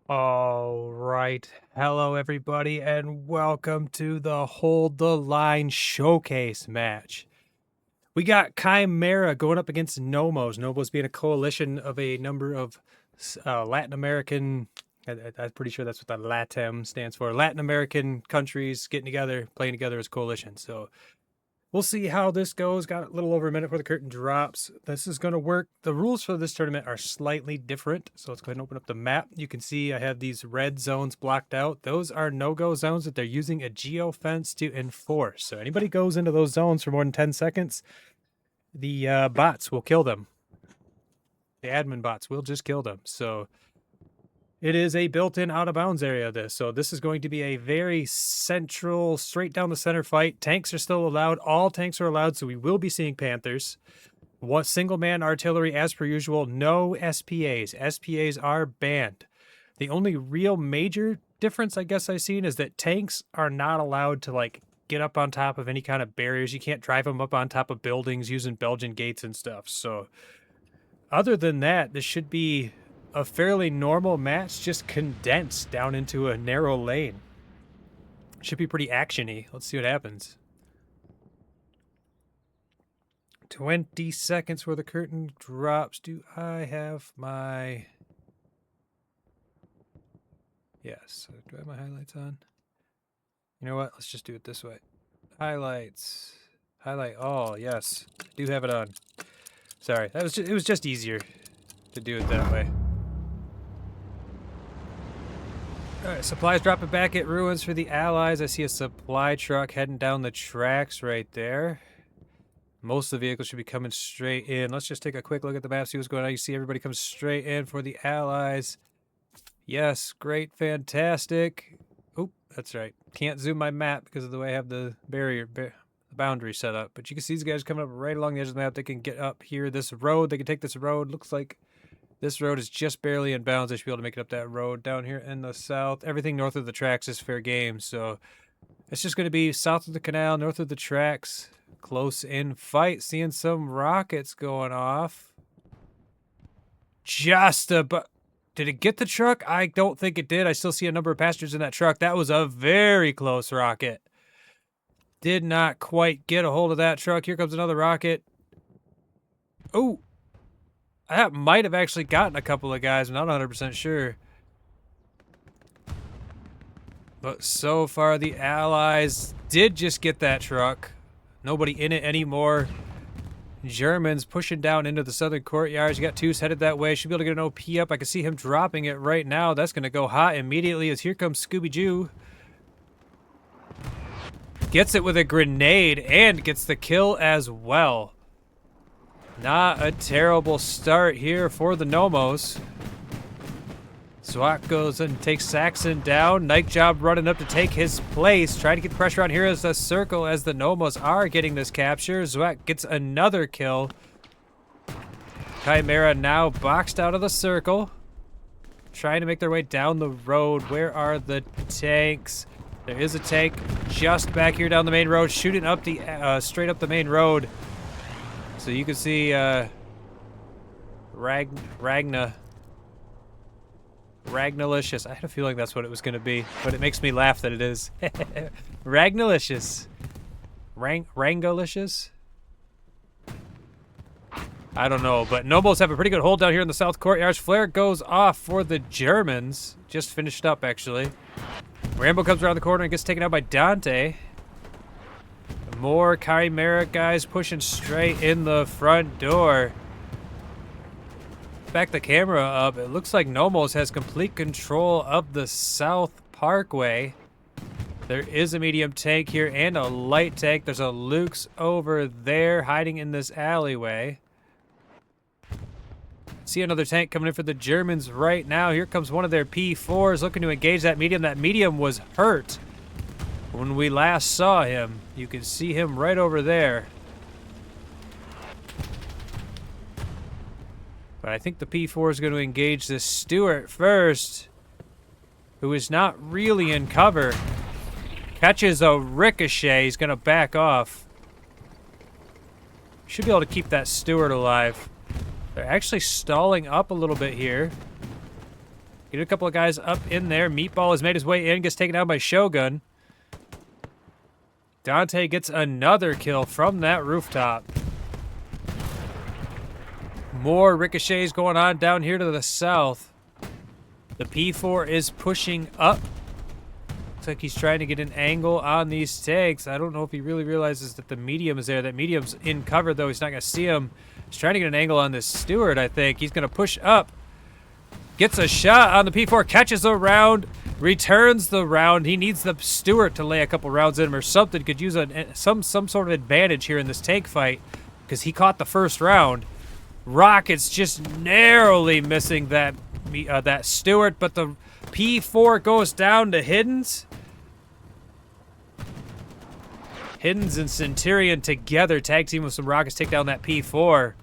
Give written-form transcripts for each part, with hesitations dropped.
All right. Hello, everybody, and welcome to the Hold the Line Showcase match. We got Chimera going up against Gnomos. Gnomos being a coalition of a number of Latin American, I'm pretty sure that's what the LATAM stands for, Latin American countries getting together, playing together as coalition. So we'll see how this goes. Got a little over a minute before the curtain drops. This is going to work. The rules for this tournament are slightly different. So let's go ahead and open up the map. You can see I have these red zones blocked out. Those are no-go zones that they're using a geofence to enforce. So anybody goes into those zones for more than 10 seconds, the bots will kill them. The admin bots will just kill them. So it is a built-in out-of-bounds area, this. So this is going to be a very central, straight down the center fight. Tanks are still allowed. All tanks are allowed, so we will be seeing Panthers. What single-man artillery, as per usual. No SPAs. SPAs are banned. The only real major difference I guess I've seen is that tanks are not allowed to, like, get up on top of any kind of barriers. You can't drive them up on top of buildings using Belgian gates and stuff. So other than that, this should be a fairly normal match, just condensed down into a narrow lane. Should be pretty action-y. Let's see what happens. 20 seconds where the curtain drops. Do I have my... Yes. Do I have my highlights on? You know what? Let's just do it this way. Highlights. Highlight. Oh, yes. I do have it on. Sorry. It was just easier to do it that way. Alright, supplies dropping back at ruins for the Allies. I see a supply truck heading down the tracks right there. Most of the vehicles should be coming straight in. Let's just take a quick look at the map, see what's going on. You see everybody comes straight in for the Allies. Yes, great, fantastic. Oh, that's right. Can't zoom my map because of the way I have the the boundary set up. But you can see these guys coming up right along the edge of the map. They can get up here, this road. They can take this road. Looks like this road is just barely in bounds. They should be able to make it up that road down here in the south. Everything north of the tracks is fair game. So it's just going to be south of the canal, north of the tracks. Close in fight. Seeing some rockets going off. Just about. Did it get the truck? I don't think it did. I still see a number of passengers in that truck. That was a very close rocket. Did not quite get a hold of that truck. Here comes another rocket. Oh. That might have actually gotten a couple of guys. I'm not 100% sure. But so far, the Allies did just get that truck. Nobody in it anymore. Germans pushing down into the southern courtyards. You got twos headed that way. Should be able to get an OP up. I can see him dropping it right now. That's going to go hot immediately as here comes Scooby-Doo. Gets it with a grenade and gets the kill as well. Not a terrible start here for the Gnomos. Zwak goes and takes Saxon down. Night Job running up to take his place. Trying to get the pressure on here as a circle as the Gnomos are getting this capture. Zwak gets another kill. Chimera now boxed out of the circle. Trying to make their way down the road. Where are the tanks? There is a tank just back here down the main road, shooting up the straight up the main road. So you can see Ragnalicious. I had a feeling that's what it was going to be, but it makes me laugh that it is. Ragnalicious. Rangolicious? I don't know, but Gnomos have a pretty good hold down here in the south courtyards. Flare goes off for the Germans. Just finished up, actually. Rambo comes around the corner and gets taken out by Dante. More Chimera guys pushing straight in the front door. Back the camera up. It looks like Gnomos has complete control of the South Parkway. There is a medium tank here and a light tank. There's a Luke's over there hiding in this alleyway. See another tank coming in for the Germans right now. Here comes one of their P4s looking to engage that medium. That medium was hurt when we last saw him. You can see him right over there. But I think the P4 is going to engage this Stewart first, who is not really in cover. Catches a ricochet. He's going to back off. Should be able to keep that Stewart alive. They're actually stalling up a little bit here. Get a couple of guys up in there. Meatball has made his way in, gets taken down by Shogun. Dante gets another kill from that rooftop. More ricochets going on down here to the south. The P4 is pushing up. Looks like he's trying to get an angle on these tanks. I don't know if he really realizes that the medium is there. That medium's in cover, though. He's not going to see him. He's trying to get an angle on this Stewart, I think. He's going to push up. Gets a shot on the P4, catches a round, returns the round. He needs the Stewart to lay a couple rounds in him or something. Could use some sort of advantage here in this tank fight because he caught the first round. Rocket's just narrowly missing that Stewart, but the P4 goes down to Hiddens. Hiddens and Centurion together tag team with some rockets, take down that P4.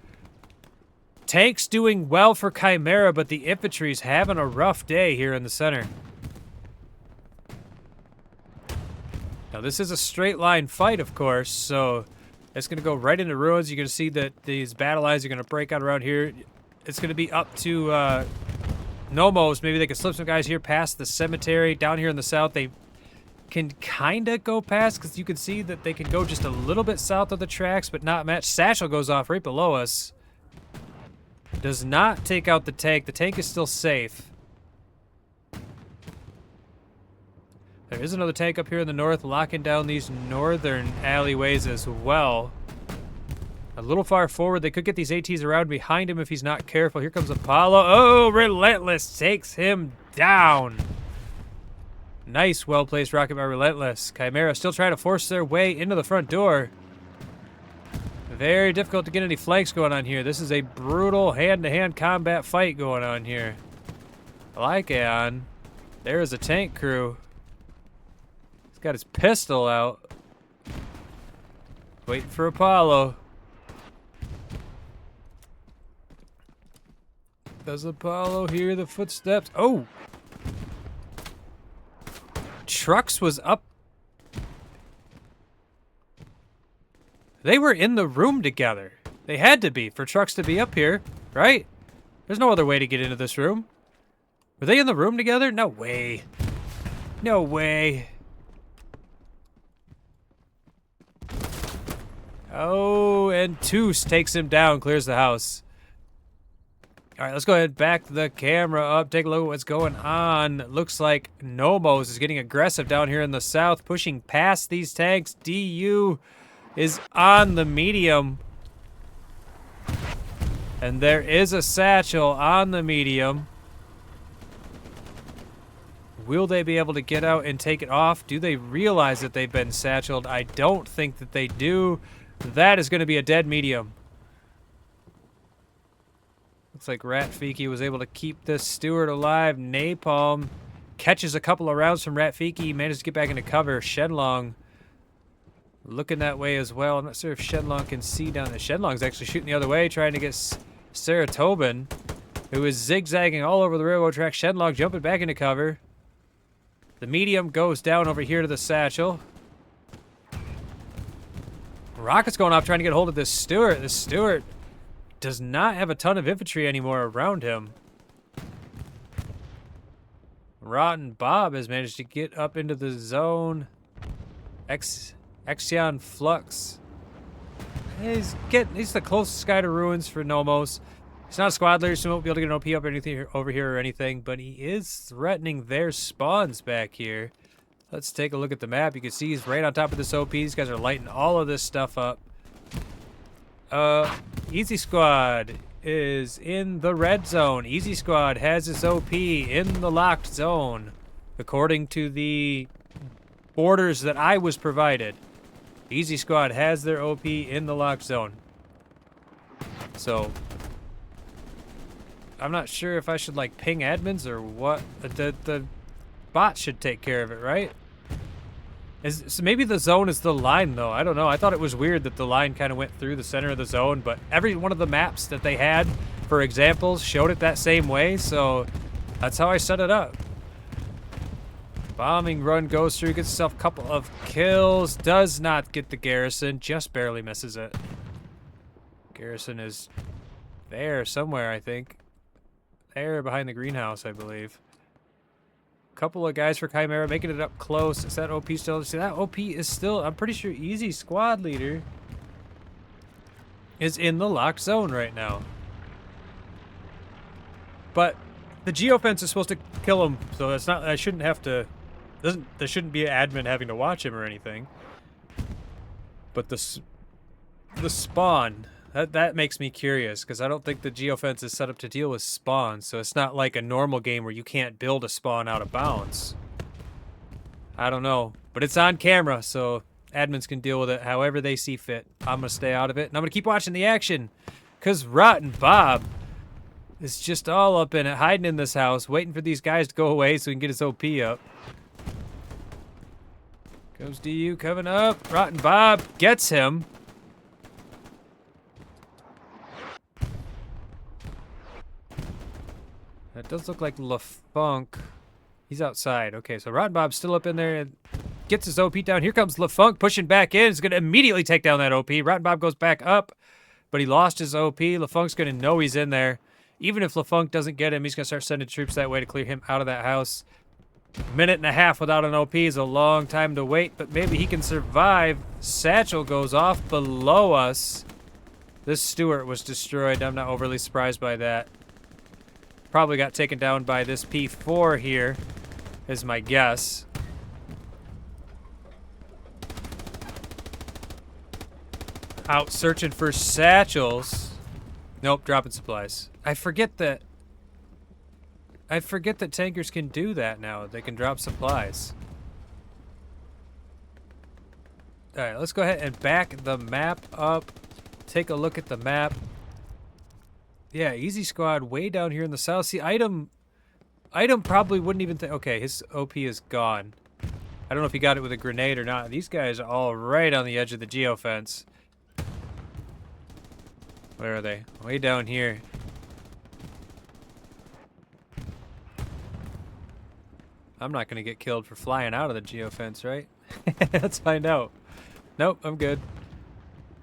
Tanks doing well for Chimera, but the infantry's having a rough day here in the center. Now, this is a straight line fight, of course, so it's going to go right into ruins. You're going to see that these battle lines are going to break out around here. It's going to be up to Gnomos. Maybe they can slip some guys here past the cemetery. Down here in the south, they can kind of go past because you can see that they can go just a little bit south of the tracks, but not match. Satchel goes off right below us. Does not take out the tank. The tank is still safe. There is another tank up here in the north locking down these northern alleyways as well. A little far forward. They could get these ATs around behind him if he's not careful. Here comes Apollo. Oh, Relentless takes him down. Nice, well-placed rocket by Relentless. Chimera still trying to force their way into the front door. Very difficult to get any flanks going on here. This is a brutal hand-to-hand combat fight going on here. Lycaon. There is a tank crew. He's got his pistol out. Waiting for Apollo. Does Apollo hear the footsteps? Oh! Trucks was up. They were in the room together. They had to be for Trucks to be up here, right? There's no other way to get into this room. Were they in the room together? No way. No way. Oh, and Toos takes him down, clears the house. All right, let's go ahead, back the camera up, take a look at what's going on. Looks like Gnomos is getting aggressive down here in the south, pushing past these tanks. DU is on the medium. And there is a satchel on the medium. Will they be able to get out and take it off? Do they realize that they've been satcheled? I don't think that they do. That is going to be a dead medium. Looks like Ratfiki was able to keep this Stewart alive. Napalm catches a couple of rounds from Ratfiki. Manages to get back into cover. Shenlong looking that way as well. I'm not sure if Shenlong can see down there. Shenlong's actually shooting the other way, trying to get Saratobin, who is zigzagging all over the railroad track. Shenlong jumping back into cover. The medium goes down over here to the satchel. Rocket's going off trying to get a hold of this Stewart. This Stewart does not have a ton of infantry anymore around him. Rotten Bob has managed to get up into the zone. Exion Flux. He's the closest guy to ruins for Gnomos. He's not a squad leader, so he won't be able to get an OP up or anything over here or anything, but he is threatening their spawns back here. Let's take a look at the map. You can see he's right on top of this OP. These guys are lighting all of this stuff up. Easy Squad is in the red zone. Easy Squad has its OP in the locked zone, according to the orders that I was provided. Easy Squad has their OP in the locked zone. So, I'm not sure if I should, like, ping admins or what. The bot should take care of it, right? So maybe the zone is the line, though. I don't know. I thought it was weird that the line kind of went through the center of the zone, but every one of the maps that they had for examples showed it that same way, so that's how I set it up. Bombing run goes through, gets himself a couple of kills, does not get the garrison, just barely misses it. Garrison is there somewhere, I think. There behind the greenhouse, I believe. Couple of guys for Chimera making it up close. Is that OP still? See, that OP is still, I'm pretty sure Easy Squad Leader is in the locked zone right now. But the geofence is supposed to kill him, so that's not, I shouldn't have to, there shouldn't be an admin having to watch him or anything. But the spawn, that makes me curious, because I don't think the geofence is set up to deal with spawns, so it's not like a normal game where you can't build a spawn out of bounds. I don't know, but it's on camera, so admins can deal with it however they see fit. I'm going to stay out of it, and I'm going to keep watching the action, because Rotten Bob is just all up in it, hiding in this house, waiting for these guys to go away so he can get his OP up. Goes DU coming up. Rotten Bob gets him. That does look like LaFunk. He's outside. Okay, so Rotten Bob's still up in there and gets his OP down. Here comes LaFunk pushing back in. He's going to immediately take down that OP. Rotten Bob goes back up, but he lost his OP. LaFunk's going to know he's in there. Even if LaFunk doesn't get him, he's going to start sending troops that way to clear him out of that house. Minute and a half without an OP is a long time to wait, but maybe he can survive. Satchel goes off below us. This Stewart was destroyed. I'm not overly surprised by that. Probably got taken down by this P4 here, is my guess. Out searching for satchels. Nope, dropping supplies. I forget that tankers can do that now. They can drop supplies. Alright, let's go ahead and back the map up. Take a look at the map. Yeah, Easy Squad way down here in the south. See, item probably wouldn't even think. Okay, his OP is gone. I don't know if he got it with a grenade or not. These guys are all right on the edge of the geofence. Where are they? Way down here. I'm not going to get killed for flying out of the geofence, right? Let's find out. Nope, I'm good.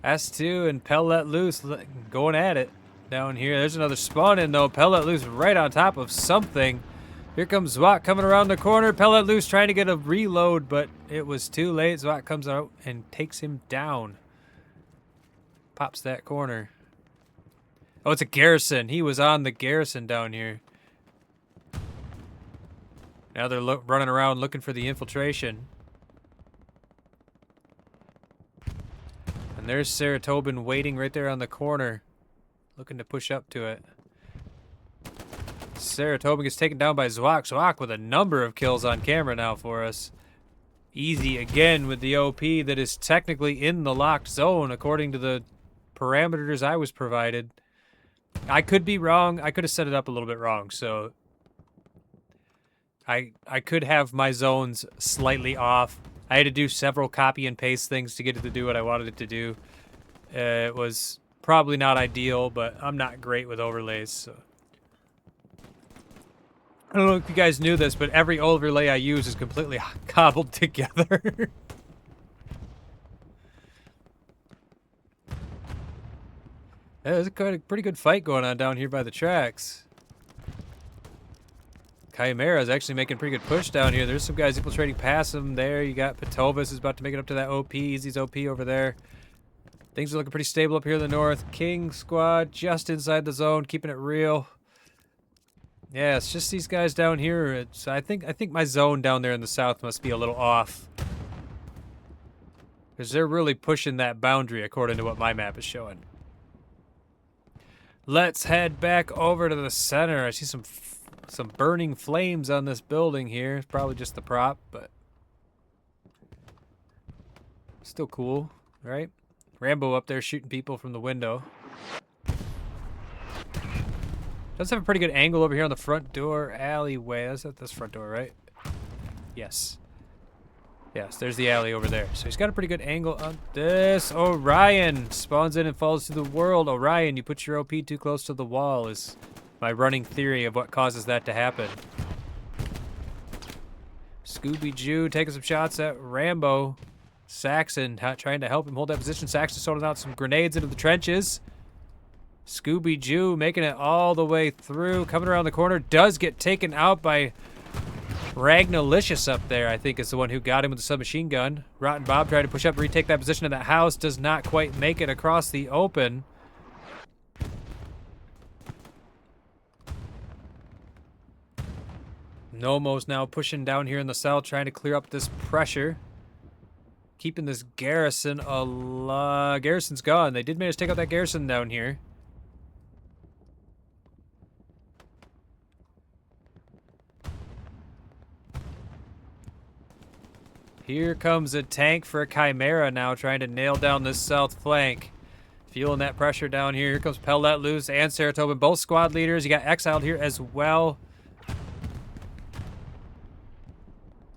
S2 and Pell Let Loose going at it. Down here, there's another spawn in though. Pell Let Loose right on top of something. Here comes Zwak coming around the corner. Pell Let Loose trying to get a reload, but it was too late. Zwak comes out and takes him down. Pops that corner. Oh, it's a garrison. He was on the garrison down here. Now they're running around looking for the infiltration. And there's Saratoban waiting right there on the corner. Looking to push up to it. Saratoban gets taken down by Zwak. Zwak with a number of kills on camera now for us. Easy again with the OP that is technically in the locked zone according to the parameters I was provided. I could be wrong. I could have set it up a little bit wrong, so I could have my zones slightly off. I had to do several copy and paste things to get it to do what I wanted it to do. It was probably not ideal, but I'm not great with overlays, so. I don't know if you guys knew this, but every overlay I use is completely cobbled together. Yeah, there's a pretty good fight going on down here by the tracks. Chimera is actually making a pretty good push down here. There's some guys infiltrating past him there. You got Patovis is about to make it up to that OP. Easy's OP over there. Things are looking pretty stable up here in the north. King Squad just inside the zone, keeping it real. Yeah, it's just these guys down here. I think my zone down there in the south must be a little off. Because they're really pushing that boundary according to what my map is showing. Let's head back over to the center. I see some burning flames on this building here. It's probably just the prop, but still cool, right? Rambo up there shooting people from the window. Does have a pretty good angle over here on the front door alleyway. That's at this front door, right? Yes. Yes, there's the alley over there. So he's got a pretty good angle on this. Orion spawns in and falls to the world. Orion, you put your OP too close to the wall is my running theory of what causes that to happen. Scooby-Jew taking some shots at Rambo. Saxon trying to help him hold that position. Saxon sorting out some grenades into the trenches. Scooby-Jew making it all the way through. Coming around the corner. Does get taken out by Ragnalicious up there, I think, is the one who got him with the submachine gun. Rotten Bob tried to push up and retake that position in that house. Does not quite make it across the open. Gnomos now pushing down here in the south, trying to clear up this pressure. Keeping this garrison alive. Garrison's gone. They did manage to take out that garrison down here. Here comes a tank for a Chimera now, trying to nail down this south flank. Feeling that pressure down here. Here comes Pell Let Loose and Saratoga, both squad leaders. You got Exiled here as well.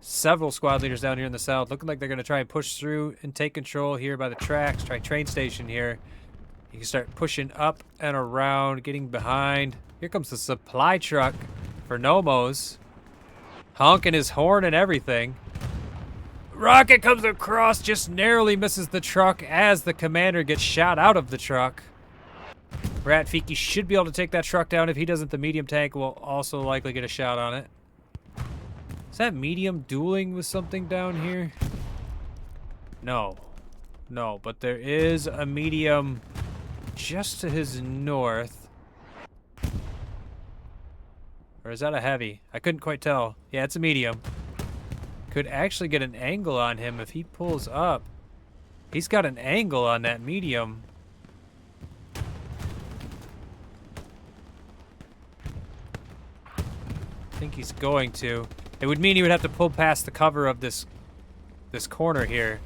Several squad leaders down here in the south. Looking like they're going to try and push through and take control here by the tracks. Try train station here. You can start pushing up and around, getting behind. Here comes the supply truck for Gnomos. Honking his horn and everything. Rocket comes across, just narrowly misses the truck as the commander gets shot out of the truck. Ratfiki should be able to take that truck down. If he doesn't, the medium tank will also likely get a shot on it. Is that medium dueling with something down here? No. No, but there is a medium just to his north. Or is that a heavy? I couldn't quite tell. Yeah, it's a medium. Could actually get an angle on him if he pulls up. He's got an angle on that medium. I think he's going to. It would mean he would have to pull past the cover of this corner here.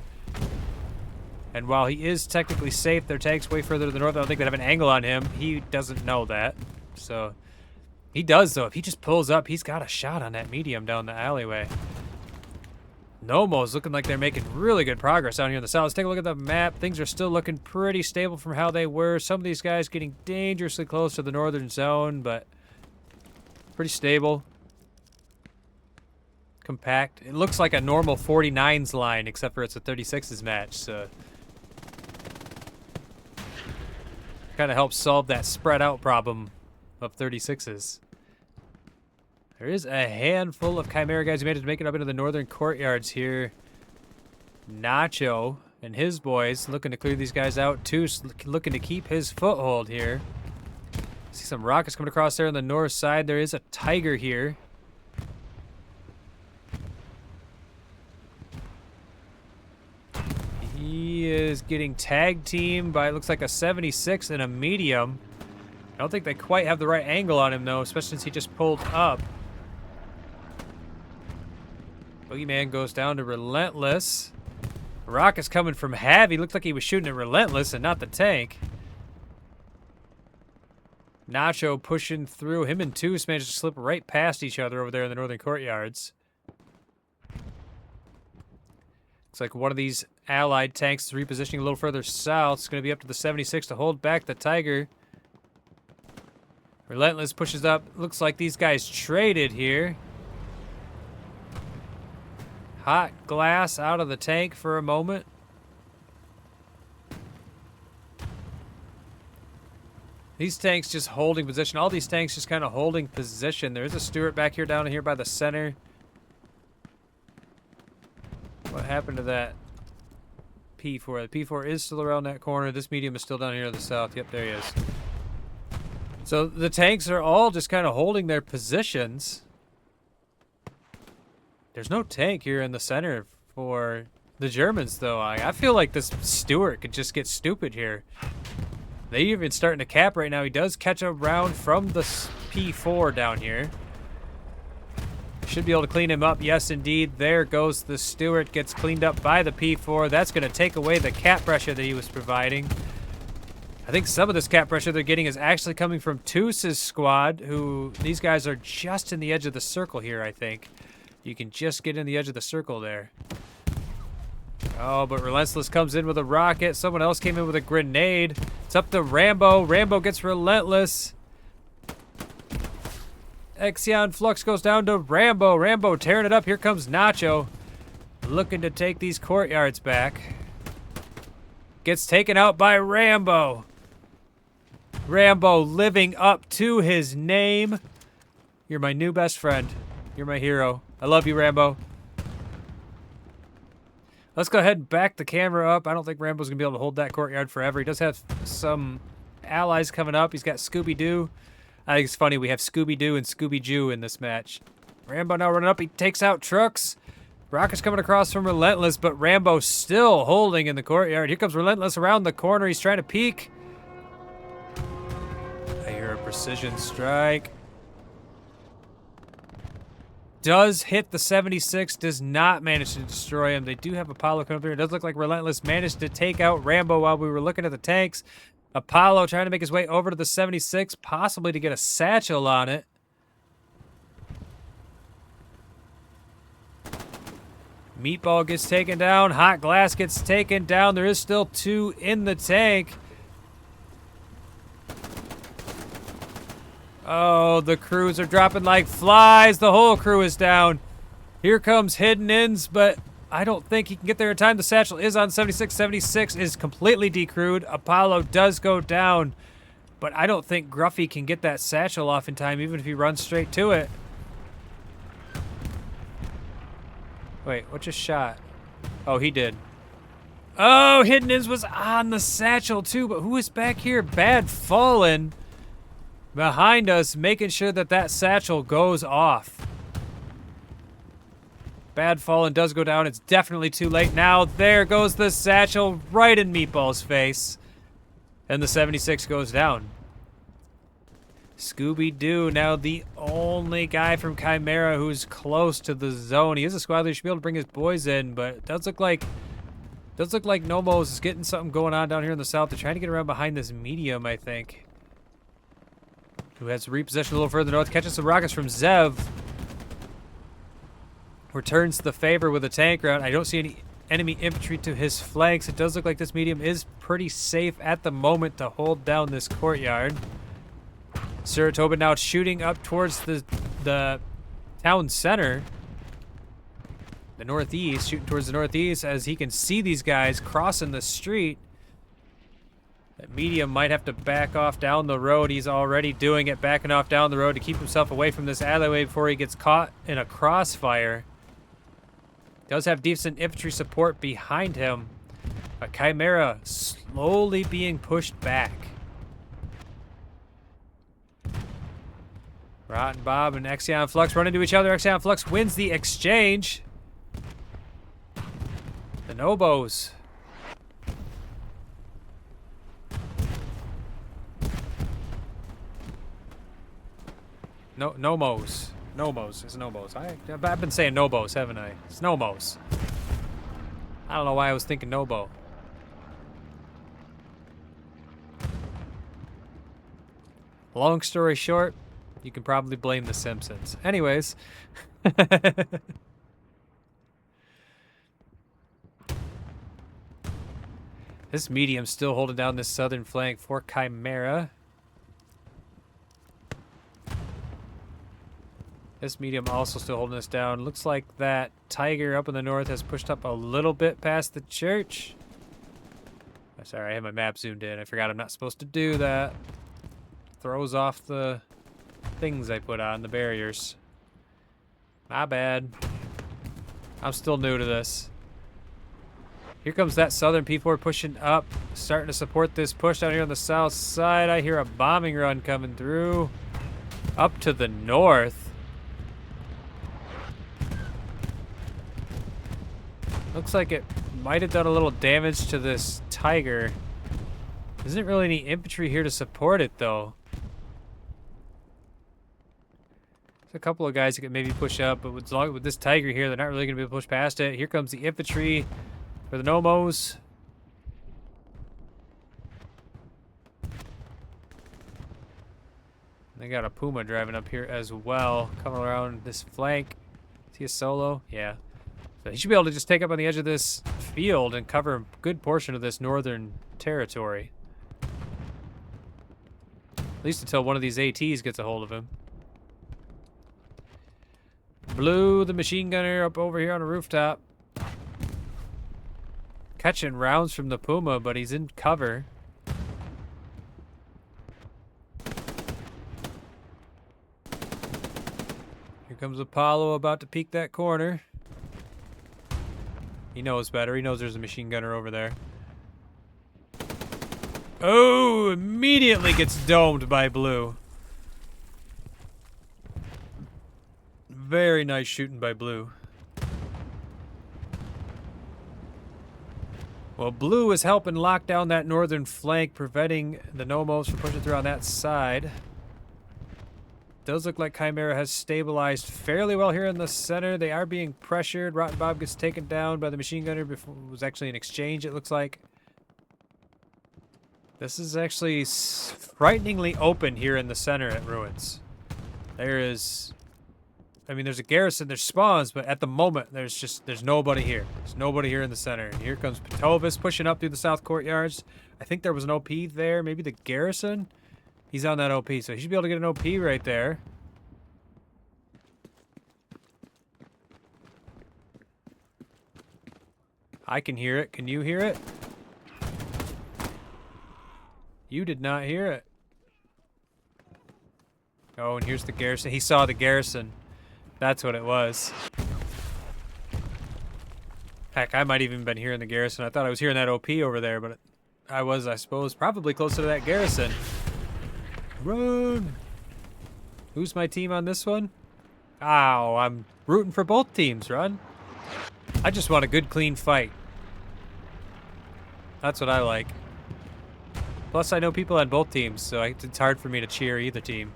And while he is technically safe, their tank's way further to the north. I don't think they'd have an angle on him. He doesn't know that. So he does, though. If he just pulls up, he's got a shot on that medium down the alleyway. Gnomos looking like they're making really good progress down here in the south. Let's take a look at the map. Things are still looking pretty stable from how they were. Some of these guys getting dangerously close to the northern zone, but pretty stable. Compact. It looks like a normal 49s line, except for it's a 36s match, so kind of helps solve that spread out problem of 36s. There is a handful of Chimera guys who made it to make it up into the northern courtyards here. Nacho and his boys looking to clear these guys out too, looking to keep his foothold here. See some rockets coming across there on the north side. There is a Tiger here. He is getting tag teamed by, it looks like, a 76 and a medium. I don't think they quite have the right angle on him, though, especially since he just pulled up. Boogeyman goes down to Relentless. Rocket's coming from Heavy. Looked like he was shooting at Relentless and not the tank. Nacho pushing through. Him and Toos managed to slip right past each other over there in the northern courtyards. Looks like one of these allied tanks is repositioning a little further south. It's going to be up to the 76 to hold back the Tiger. Relentless pushes up. Looks like these guys traded here. Hot glass out of the tank for a moment. These tanks just holding position. All these tanks just kind of holding position. There's a Stuart back here down here by the center. What happened to that P4? The P4 is still around that corner. This medium is still down here to the south. Yep, there he is. So the tanks are all just kind of holding their positions. There's no tank here in the center for the Germans, though. I feel like this Stuart could just get stupid here. They even starting to cap right now. He does catch a round from the P4 down here. Should be able to clean him up. Yes, indeed. There goes the Stuart. Gets cleaned up by the P4. That's going to take away the cap pressure that he was providing. I think some of this cap pressure they're getting is actually coming from Toos's squad, who these guys are just in the edge of the circle here, I think. You can just get in the edge of the circle there. Oh, but Relentless comes in with a rocket. Someone else came in with a grenade. It's up to Rambo. Rambo gets Relentless. Exion Flux goes down to Rambo. Rambo tearing it up. Here comes Nacho. Looking to take these courtyards back. Gets taken out by Rambo. Rambo living up to his name. You're my new best friend. You're my hero. I love you, Rambo. Let's go ahead and back the camera up. I don't think Rambo's going to be able to hold that courtyard forever. He does have some allies coming up. He's got Scooby-Doo. I think it's funny. We have Scooby-Doo and Scooby-Jew in this match. Rambo now running up. He takes out trucks. Rocket's coming across from Relentless, but Rambo still holding in the courtyard. Here comes Relentless around the corner. He's trying to peek. I hear a precision strike. Does hit the 76, does not manage to destroy him. They do have Apollo coming through. It does look like Relentless managed to take out Rambo while we were looking at the tanks. Apollo trying to make his way over to the 76, possibly to get a satchel on it. Meatball gets taken down. Hot Glass gets taken down. There is still 2 in the tank. Oh, the crews are dropping like flies. The whole crew is down. Here comes Hidden Ends, but I don't think he can get there in time. The satchel is on 76. 76 is completely decrewed. Apollo does go down, but I don't think Gruffy can get that satchel off in time, even if he runs straight to it. Wait, what just shot? Oh, he did. Oh, Hidden Ends was on the satchel too, but who is back here? Bad Fallen. Behind us, making sure that that satchel goes off. Bad Fallen does go down. It's definitely too late now. There goes the satchel right in Meatball's face. And the 76 goes down. Scooby-Doo now the only guy from Chimera who's close to the zone. He is a squad leader. He should be able to bring his boys in, but it does look like Gnomos is getting something going on down here in the south. They're trying to get around behind this medium, I think. Who has repossession a little further north. Catches some rockets from Zev. Returns the favor with a tank round. I don't see any enemy infantry to his flanks. It does look like this medium is pretty safe at the moment to hold down this courtyard. Saratoga now shooting up towards the town center. The northeast, shooting towards the northeast as he can see these guys crossing the street. That medium might have to back off down the road. He's already doing it, backing off down the road to keep himself away from this alleyway before he gets caught in a crossfire. Does have decent infantry support behind him. But Chimera slowly being pushed back. Rotten Bob and Exion Flux run into each other. Exion Flux wins the exchange. The Nobos. No, Gnomos. Gnomos. It's Gnomos. I've been saying Nobos, haven't I? It's Gnomos. I don't know why I was thinking Nobo. Long story short, you can probably blame The Simpsons. Anyways. This medium's still holding down this southern flank for Chimera. This medium also still holding us down. Looks like that tiger up in the north has pushed up a little bit past the church. Oh, sorry, I had my map zoomed in. I forgot I'm not supposed to do that. Throws off the things I put on, the barriers. My bad. I'm still new to this. Here comes that southern P4 pushing up, starting to support this push down here on the south side. I hear a bombing run coming through. Up to the north. Looks like it might have done a little damage to this tiger. Isn't really any infantry here to support it, though. There's a couple of guys who can maybe push up, but with this tiger here, they're not really going to be able to push past it. Here comes the infantry for the Gnomos. They got a Puma driving up here as well, coming around this flank. Is he a solo? Yeah. So he should be able to just take up on the edge of this field and cover a good portion of this northern territory. At least until one of these ATs gets a hold of him. Blue, the machine gunner, up over here on the rooftop. Catching rounds from the Puma, but he's in cover. Here comes Apollo about to peek that corner. He knows better. He knows there's a machine gunner over there. Oh, immediately gets domed by blue. Very nice shooting by blue. Well, blue is helping lock down that northern flank, preventing the Gnomos from pushing through on that side. Does look like Chimera has stabilized fairly well here in the center. They are being pressured. Rotten Bob gets taken down by the machine gunner before it was actually an exchange, it looks like. This is actually frighteningly open here in the center at Ruins. There is... I mean, there's a garrison, there's spawns, but at the moment, there's nobody here. There's nobody here in the center. And here comes Patovis pushing up through the south courtyards. I think there was an OP there, maybe the garrison? He's on that OP, so he should be able to get an OP right there. I can hear it. Can you hear it? You did not hear it. Oh, and here's the garrison. He saw the garrison. That's what it was. Heck, I might even been hearing the garrison. I thought I was hearing that OP over there, but I was, I suppose, probably closer to that garrison. Run! Who's my team on this one? Ow, I'm rooting for both teams, Run. I just want a good, clean fight. That's what I like. Plus, I know people on both teams, so it's hard for me to cheer either team.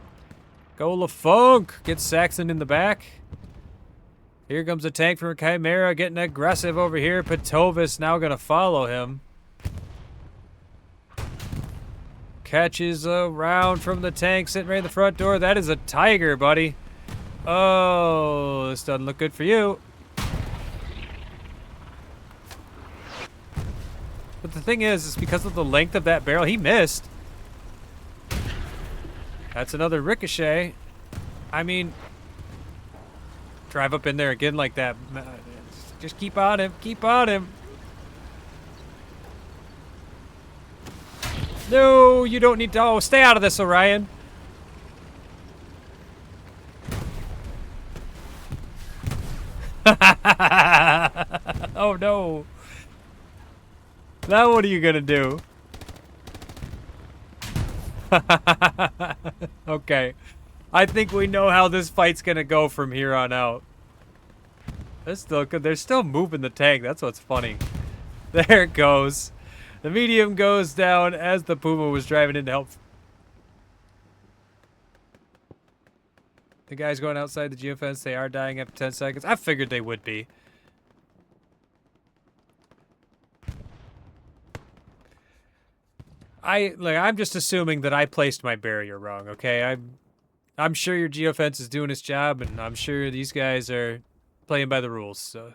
Go LaFunk! Gets Saxon in the back. Here comes a tank from Chimera getting aggressive over here. Patovis now gonna follow him. Catches a round from the tank sitting right in the front door. That is a tiger, buddy. Oh, this doesn't look good for you. But the thing is because of the length of that barrel, he missed. That's another ricochet. I mean, drive up in there again like that. Just keep on him. Keep on him. No, you don't need to. Oh, stay out of this, Orion. Oh, no. Now what are you going to do? Okay. I think we know how this fight's gonna go from here on out. They're still moving the tank. That's what's funny. There it goes. The medium goes down as the Puma was driving in to help. The guys going outside the geofence, they are dying after 10 seconds. I figured they would be. I'm just assuming that I placed my barrier wrong, okay? I'm sure your geofence is doing its job, and I'm sure these guys are playing by the rules, so.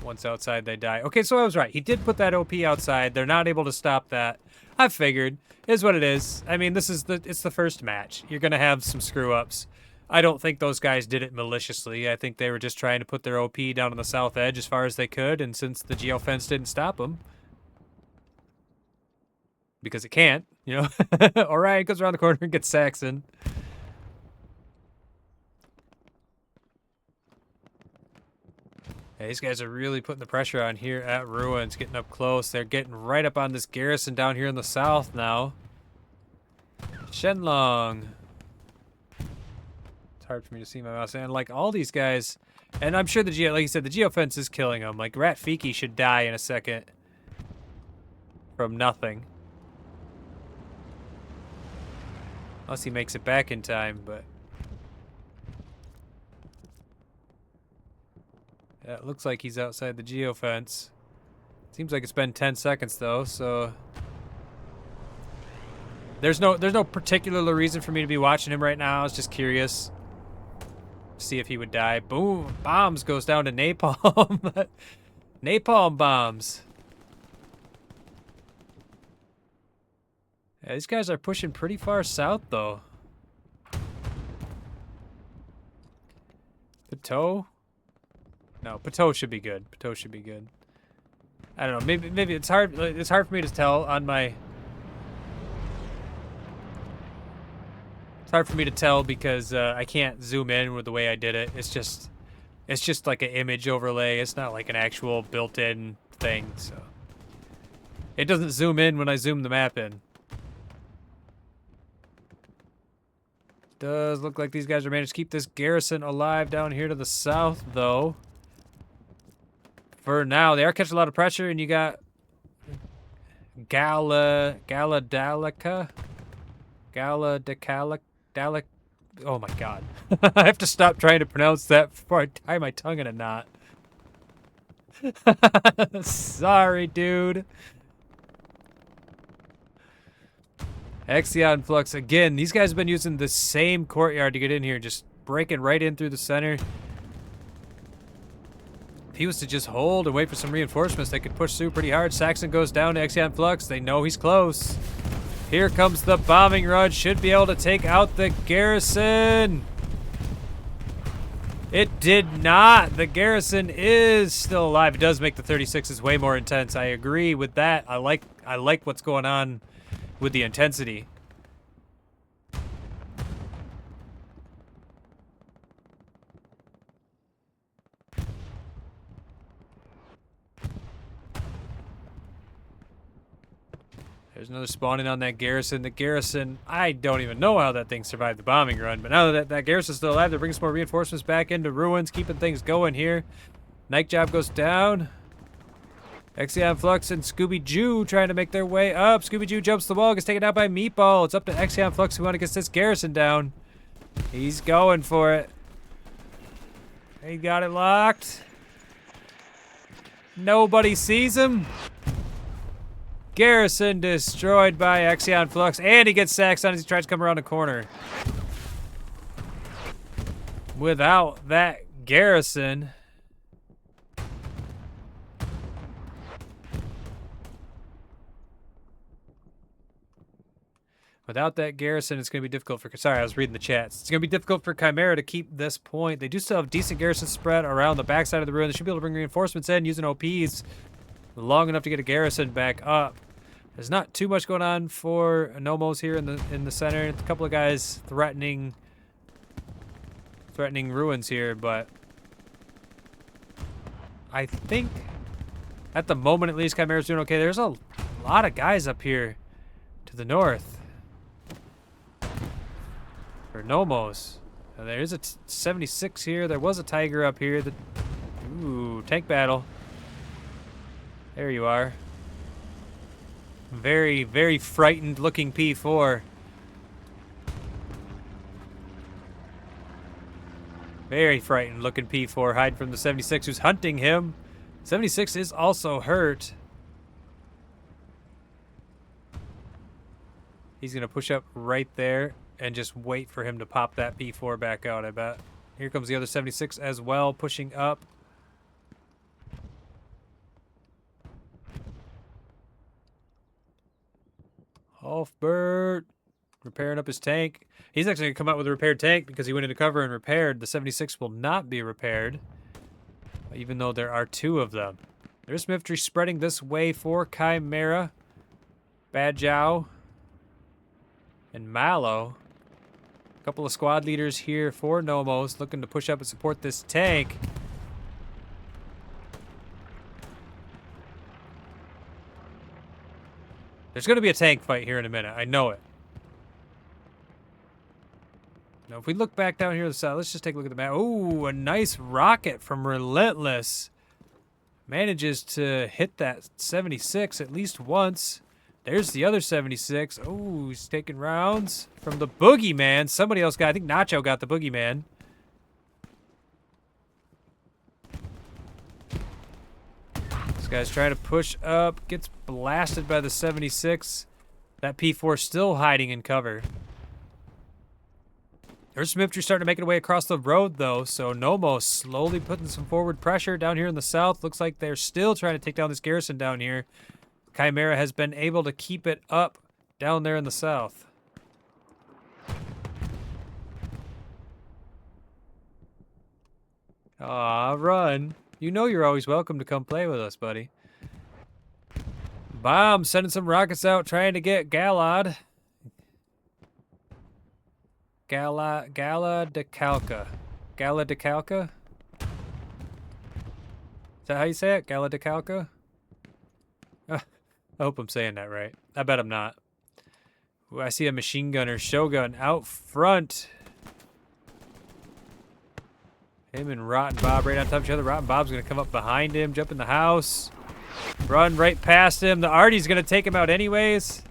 Once outside, they die. Okay, so I was right. He did put that OP outside. They're not able to stop that. I figured. It is what it is. I mean, it's the first match. You're gonna have some screw-ups. I don't think those guys did it maliciously. I think they were just trying to put their OP down on the south edge as far as they could, and since the geofence didn't stop them, because it can't, you know, Orion goes around the corner and gets Saxon. Yeah, these guys are really putting the pressure on here at Ruins, getting up close. They're getting right up on this garrison down here in the south now. Shenlong. Hard for me to see my mouse, and like all these guys, and I'm sure like you said, the geofence is killing them. Like Ratfiki should die in a second from nothing, unless he makes it back in time. But yeah, it looks like he's outside the geofence. Seems like it's been 10 seconds though, so there's no particular reason for me to be watching him right now. I was just curious. See if he would die. Boom! Bombs goes down to napalm. Napalm bombs. Yeah, these guys are pushing pretty far south, though. Pateau? No, Pateau should be good. Pateau should be good. I don't know. Maybe it's hard. It's hard for me to tell on my. It's hard for me to tell because I can't zoom in with the way I did it. It's just like an image overlay. It's not like an actual built-in thing, so it doesn't zoom in when I zoom the map in. Does look like these guys are managed to keep this garrison alive down here to the south, though. For now, they are catching a lot of pressure, and you got Galadalica. Oh my god. I have to stop trying to pronounce that before I tie my tongue in a knot. Sorry, dude. Exion Flux. Again, these guys have been using the same courtyard to get in here, just breaking right in through the center. If he was to just hold and wait for some reinforcements, they could push through pretty hard. Saxon goes down to Exion Flux. They know he's close. Here comes the bombing run. Should be able to take out the garrison. It did not. The garrison is still alive. It does make the 36s way more intense. I agree with that. I like what's going on with the intensity. There's another spawning on that garrison. The garrison, I don't even know how that thing survived the bombing run, but now that garrison's still alive, they're bringing some more reinforcements back into ruins, keeping things going here. Night Job goes down. Exion Flux and Scooby-Jew trying to make their way up. Scooby-Jew jumps the wall, gets taken out by Meatball. It's up to Exion Flux who want to get this garrison down. He's going for it. He got it locked. Nobody sees him. Garrison destroyed by Exion Flux, and he gets Saxon as he tries to come around the corner. Without that garrison, it's going to be difficult for... Sorry, I was reading the chats. It's going to be difficult for Chimera to keep this point. They do still have decent garrison spread around the backside of the ruin. They should be able to bring reinforcements in using OPs long enough to get a garrison back up. There's not too much going on for Gnomos here in the center. A couple of guys threatening ruins here, but I think at the moment at least Chimera's doing okay. There's a lot of guys up here to the north for Gnomos. There's a 76 here. There was a tiger up here. Ooh, tank battle. There you are. Very, very frightened looking P4. Very frightened looking P4 hiding from the 76 who's hunting him. 76 is also hurt. He's going to push up right there and just wait for him to pop that P4 back out, I bet. Here comes the other 76 as well, pushing up. Hofbert repairing up his tank. He's actually going to come out with a repaired tank because he went into cover and repaired. The 76 will not be repaired, even though there are two of them. There's Miftry spreading this way for Chimera, Badjow, and Mallow. A couple of squad leaders here for Gnomos looking to push up and support this tank. There's going to be a tank fight here in a minute. I know it. Now, if we look back down here to the south, let's just take a look at the map. Ooh, a nice rocket from Relentless. Manages to hit that 76 at least once. There's the other 76. Oh, he's taking rounds from the Boogeyman. Somebody else got, I think Nacho got the Boogeyman. This guy's trying to push up, gets blasted by the 76. That P4 still hiding in cover. There's some infantry starting to make it way across the road, though, so Gnomos slowly putting some forward pressure down here in the south. Looks like they're still trying to take down this garrison down here. Chimera has been able to keep it up down there in the south. Aw, run. You know you're always welcome to come play with us, buddy. Bomb sending some rockets out trying to get Galad. Gala de Calca. Gala de Calca? Is that how you say it? Gala de Calca? I hope I'm saying that right. I bet I'm not. Ooh, I see a machine gunner Shogun out front. Him and Rotten Bob right on top of each other. Rotten Bob's going to come up behind him, jump in the house. Run right past him. The Artie's going to take him out anyways.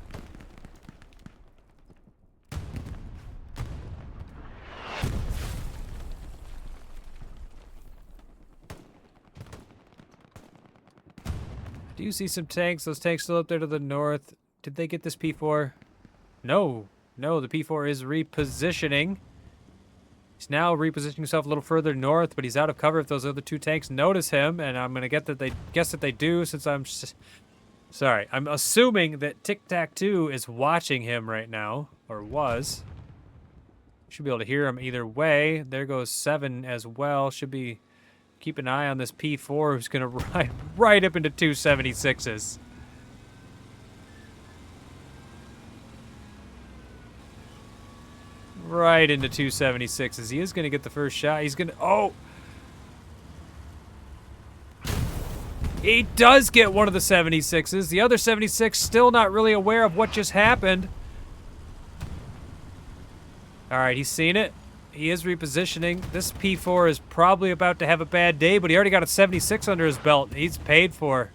Do you see some tanks? Those tanks still up there to the north. Did they get this P4? No. No, the P4 is repositioning. He's now repositioning himself a little further north, but he's out of cover if those other two tanks notice him, and I'm going to guess that they do since I'm assuming that Tic-Tac-Toe is watching him right now, or was. Should be able to hear him either way. There goes 7 as well. Should be keep an eye on this P4 who's going to ride right up into 276s. Right into 276s. He is going to get the first shot. He's going to... Oh! He does get one of the 76s. The other 76 still not really aware of what just happened. All right, he's seen it. He is repositioning. This P4 is probably about to have a bad day, but he already got a 76 under his belt. He's paid for.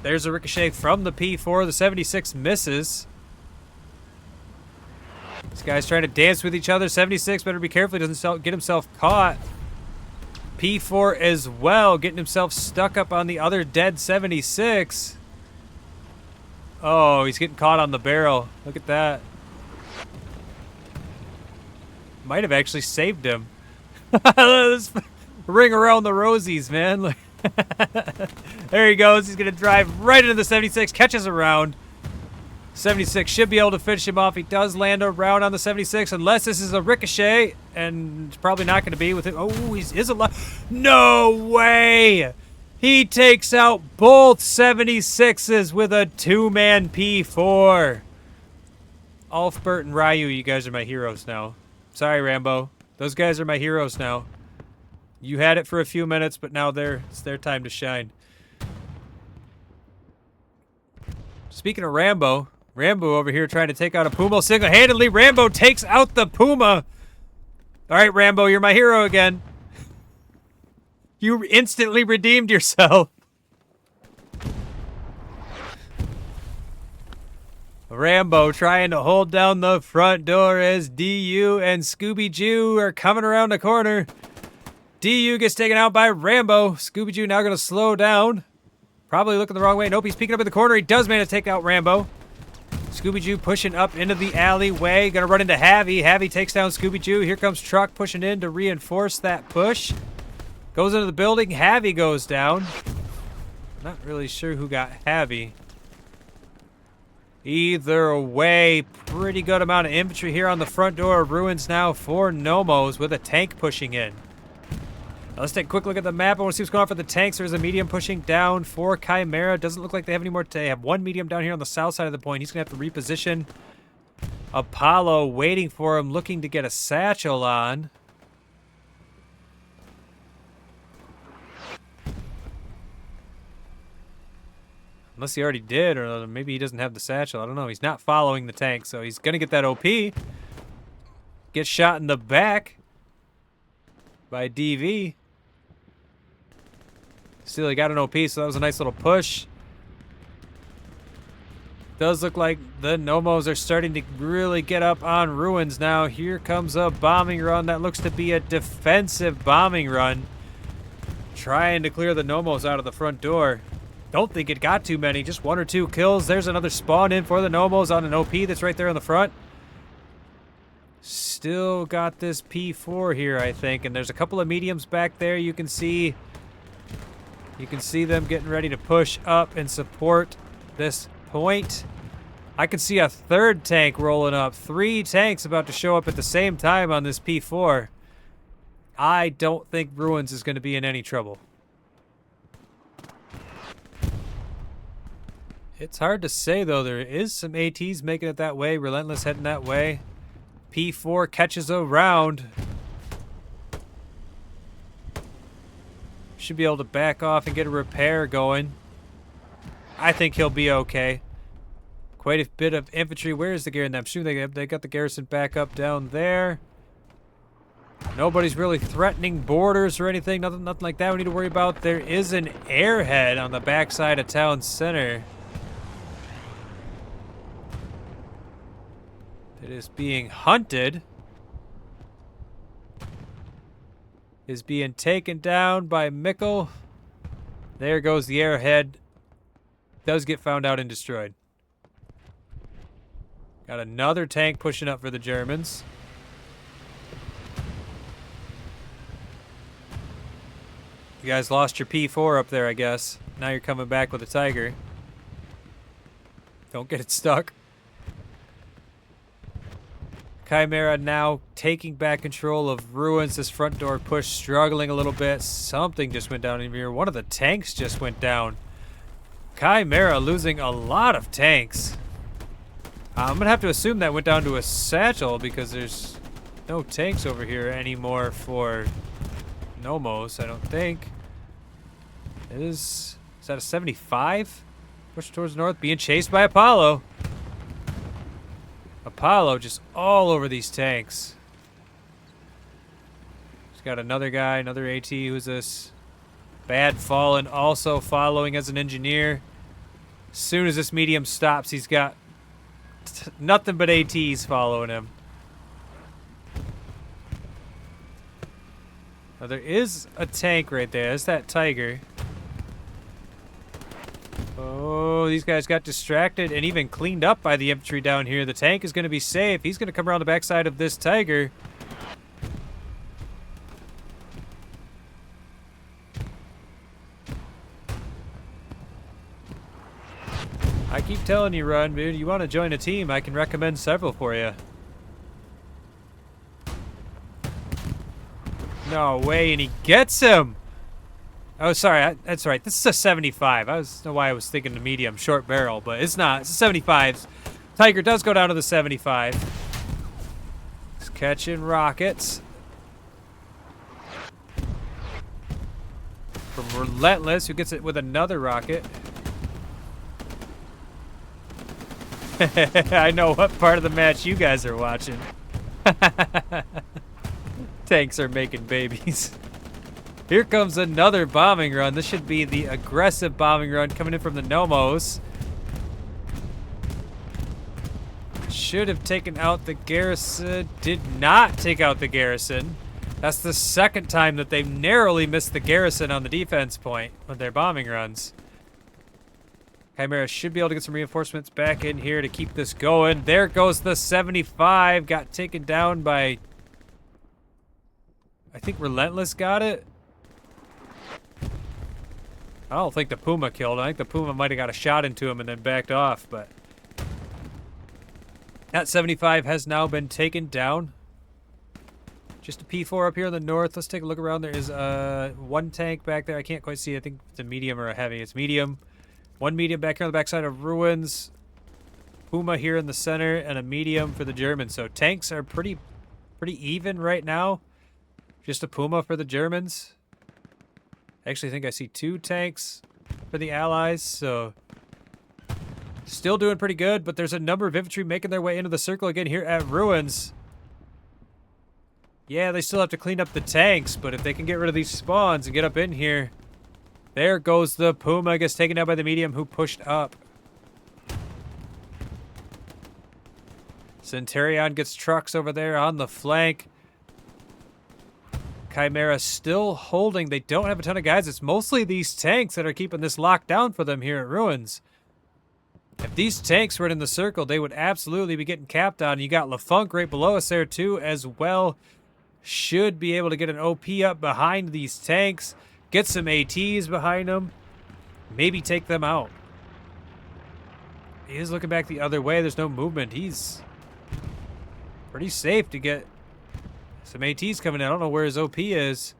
There's a ricochet from the P4. The 76 misses. These guys trying to dance with each other. 76 better be careful he doesn't get himself caught. P4 as well, getting himself stuck up on the other dead 76. Oh, he's getting caught on the barrel. Look at that. Might have actually saved him. Let's ring around the rosies, man. There he goes. He's going to drive right into the 76, catches a round. 76 should be able to finish him off. He does land a round on the 76, unless this is a ricochet, and it's probably not going to be with it. Oh, he is alive. No way! He takes out both 76s with a two-man P4. Alfbert and Ryu, you guys are my heroes now. Sorry, Rambo. Those guys are my heroes now. You had it for a few minutes, but now it's their time to shine. Speaking of Rambo over here trying to take out a Puma single-handedly. Rambo takes out the Puma. All right, Rambo, you're my hero again. You instantly redeemed yourself. Rambo trying to hold down the front door as DU and Scooby-Doo are coming around the corner. DU gets taken out by Rambo. Scooby-Doo now going to slow down. Probably looking the wrong way. Nope, he's peeking up in the corner. He does manage to take out Rambo. Scooby-Doo pushing up into the alleyway. Gonna run into Havy. Havy takes down Scooby-Doo. Here comes Truck pushing in to reinforce that push. Goes into the building. Havy goes down. Not really sure who got Havy. Either way, pretty good amount of infantry here on the front door of Ruins now for Gnomos with a tank pushing in. Now let's take a quick look at the map. I want to see what's going on for the tanks. There's a medium pushing down for Chimera. Doesn't look like they have any more. They have one medium down here on the south side of the point. He's going to have to reposition. Apollo waiting for him, looking to get a satchel on. Unless he already did, or maybe he doesn't have the satchel. I don't know. He's not following the tank, so he's going to get that OP. Gets shot in the back by DV. Still, he got an OP, so that was a nice little push. Does look like the Gnomos are starting to really get up on Ruins now. Here comes a bombing run. That looks to be a defensive bombing run. Trying to clear the Gnomos out of the front door. Don't think it got too many. Just one or two kills. There's another spawn in for the Gnomos on an OP that's right there in the front. Still got this P4 here, I think. And there's a couple of mediums back there. You can see them getting ready to push up and support this point. I can see a third tank rolling up. 3 tanks about to show up at the same time on this P4. I don't think Ruins is going to be in any trouble. It's hard to say, though. There is some ATs making it that way. Relentless heading that way. P4 catches a round. Should be able to back off and get a repair going. I think he'll be okay. Quite a bit of infantry. Where is the garrison? I'm sure they got the garrison back up down there. Nobody's really threatening borders or anything. Nothing like that we need to worry about. There is an airhead on the backside of town center. It is being hunted. Is being taken down by Mickle. There goes the airhead. Does get found out and destroyed. Got another tank pushing up for the Germans. You guys lost your P4 up there, I guess. Now you're coming back with a Tiger. Don't get it stuck. Chimera now taking back control of ruins. This front door push struggling a little bit. Something just went down in here. One of the tanks just went down. Chimera losing a lot of tanks. I'm going to have to assume that went down to a satchel because there's no tanks over here anymore for Gnomos, I don't think. Is that a 75? Push towards the north, being chased by Apollo. Apollo just all over these tanks. He's got another guy, another AT. Who's this? Bad Fallen also following as an engineer. As soon as this medium stops, he's got nothing but ATs following him. Now there is a tank right there. That's that Tiger. Oh, these guys got distracted and even cleaned up by the infantry down here. The tank is going to be safe. He's going to come around the backside of this Tiger. I keep telling you, Run, dude, you want to join a team, I can recommend several for you. No way, and he gets him! Oh, sorry, that's right. This is a 75. I don't know why I was thinking the medium short barrel, but it's not. It's a 75. Tiger does go down to the 75. He's catching rockets. From Relentless, who gets it with another rocket. I know what part of the match you guys are watching. Tanks are making babies. Here comes another bombing run. This should be the aggressive bombing run coming in from the Gnomos. Should have taken out the garrison. Did not take out the garrison. That's the second time that they've narrowly missed the garrison on the defense point with their bombing runs. Chimera should be able to get some reinforcements back in here to keep this going. There goes the 75. Got taken down by... I think Relentless got it. I don't think the Puma killed him. I think the Puma might have got a shot into him and then backed off, but... That 75 has now been taken down. Just a P4 up here in the north. Let's take a look around. There is one tank back there. I can't quite see. I think it's a medium or a heavy. It's medium. One medium back here on the backside of ruins. Puma here in the center, and a medium for the Germans. So tanks are pretty even right now. Just a Puma for the Germans. I actually think I see two tanks for the Allies, so still doing pretty good, but there's a number of infantry making their way into the circle again here at ruins. Yeah, they still have to clean up the tanks, but if they can get rid of these spawns and get up in here, there goes the Puma, gets taken out by the medium who pushed up. Centurion gets trucks over there on the flank. Chimera still holding. They don't have a ton of guys. It's mostly these tanks that are keeping this locked down for them here at ruins. If these tanks were in the circle, they would absolutely be getting capped on. You got LaFunk right below us there too as well. Should be able to get an OP up behind these tanks. Get some ATs behind them. Maybe take them out. He is looking back the other way. There's no movement. He's pretty safe to get some ATs coming in. I don't know where his OP is.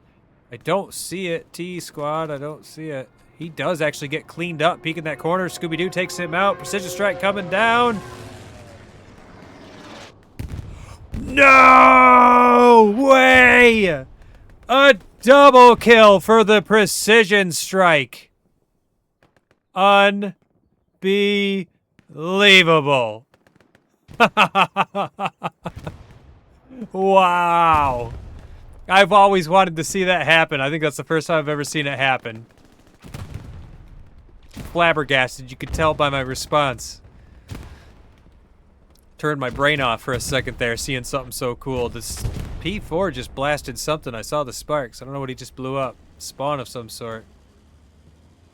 I don't see it. T-Squad, I don't see it. He does actually get cleaned up, peeking that corner. Scooby-Doo takes him out. Precision strike coming down. No way! A double kill for the precision strike. Unbelievable. Wow. I've always wanted to see that happen. I think that's the first time I've ever seen it happen. Flabbergasted, you could tell by my response. Turned my brain off for a second there, seeing something so cool. This P4 just blasted something. I saw the sparks. I don't know what he just blew up. Spawn of some sort.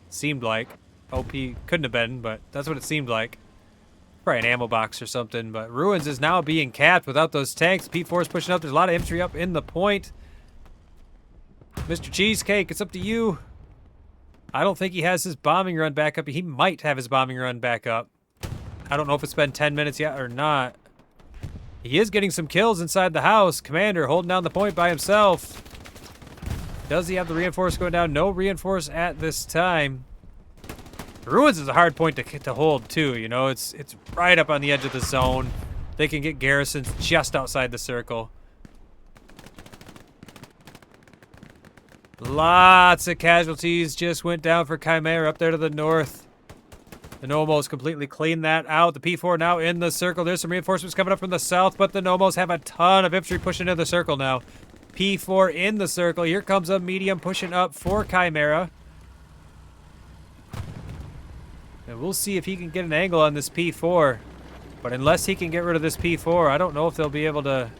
Seemed like. OP couldn't have been, but that's what it seemed like. Probably an ammo box or something, but Ruins is now being capped without those tanks. P4 is pushing up. There's a lot of infantry up in the point. Mr. Cheesecake, it's up to you. I don't think he has his bombing run back up. He might have his bombing run back up. I don't know if it's been 10 minutes yet or not. He is getting some kills inside the house. Commander holding down the point by himself. Does he have the reinforce going down? No reinforce at this time. Ruins is a hard point to hold too, you know. It's right up on the edge of the zone. They can get garrisons just outside the circle. Lots of casualties just went down for Chimera up there to the north. The Gnomos completely cleaned that out. The P4 now in the circle. There's some reinforcements coming up from the south, but the Gnomos have a ton of infantry pushing into the circle now. P4 in the circle. Here comes a medium pushing up for Chimera. And we'll see if he can get an angle on this P4. But unless he can get rid of this P4, I don't know if they'll be able to...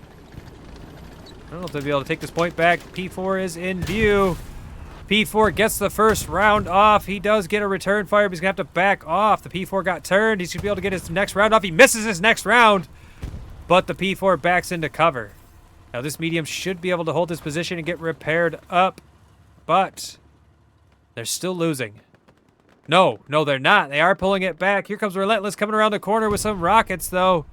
I don't know if they'll be able to take this point back. P4 is in view. P4 gets the first round off. He does get a return fire, but he's going to have to back off. The P4 got turned. He's going to be able to get his next round off. He misses his next round, but the P4 backs into cover. Now this medium should be able to hold his position and get repaired up, but they're still losing. No, they're not. They are pulling it back. Here comes Relentless coming around the corner with some rockets, though.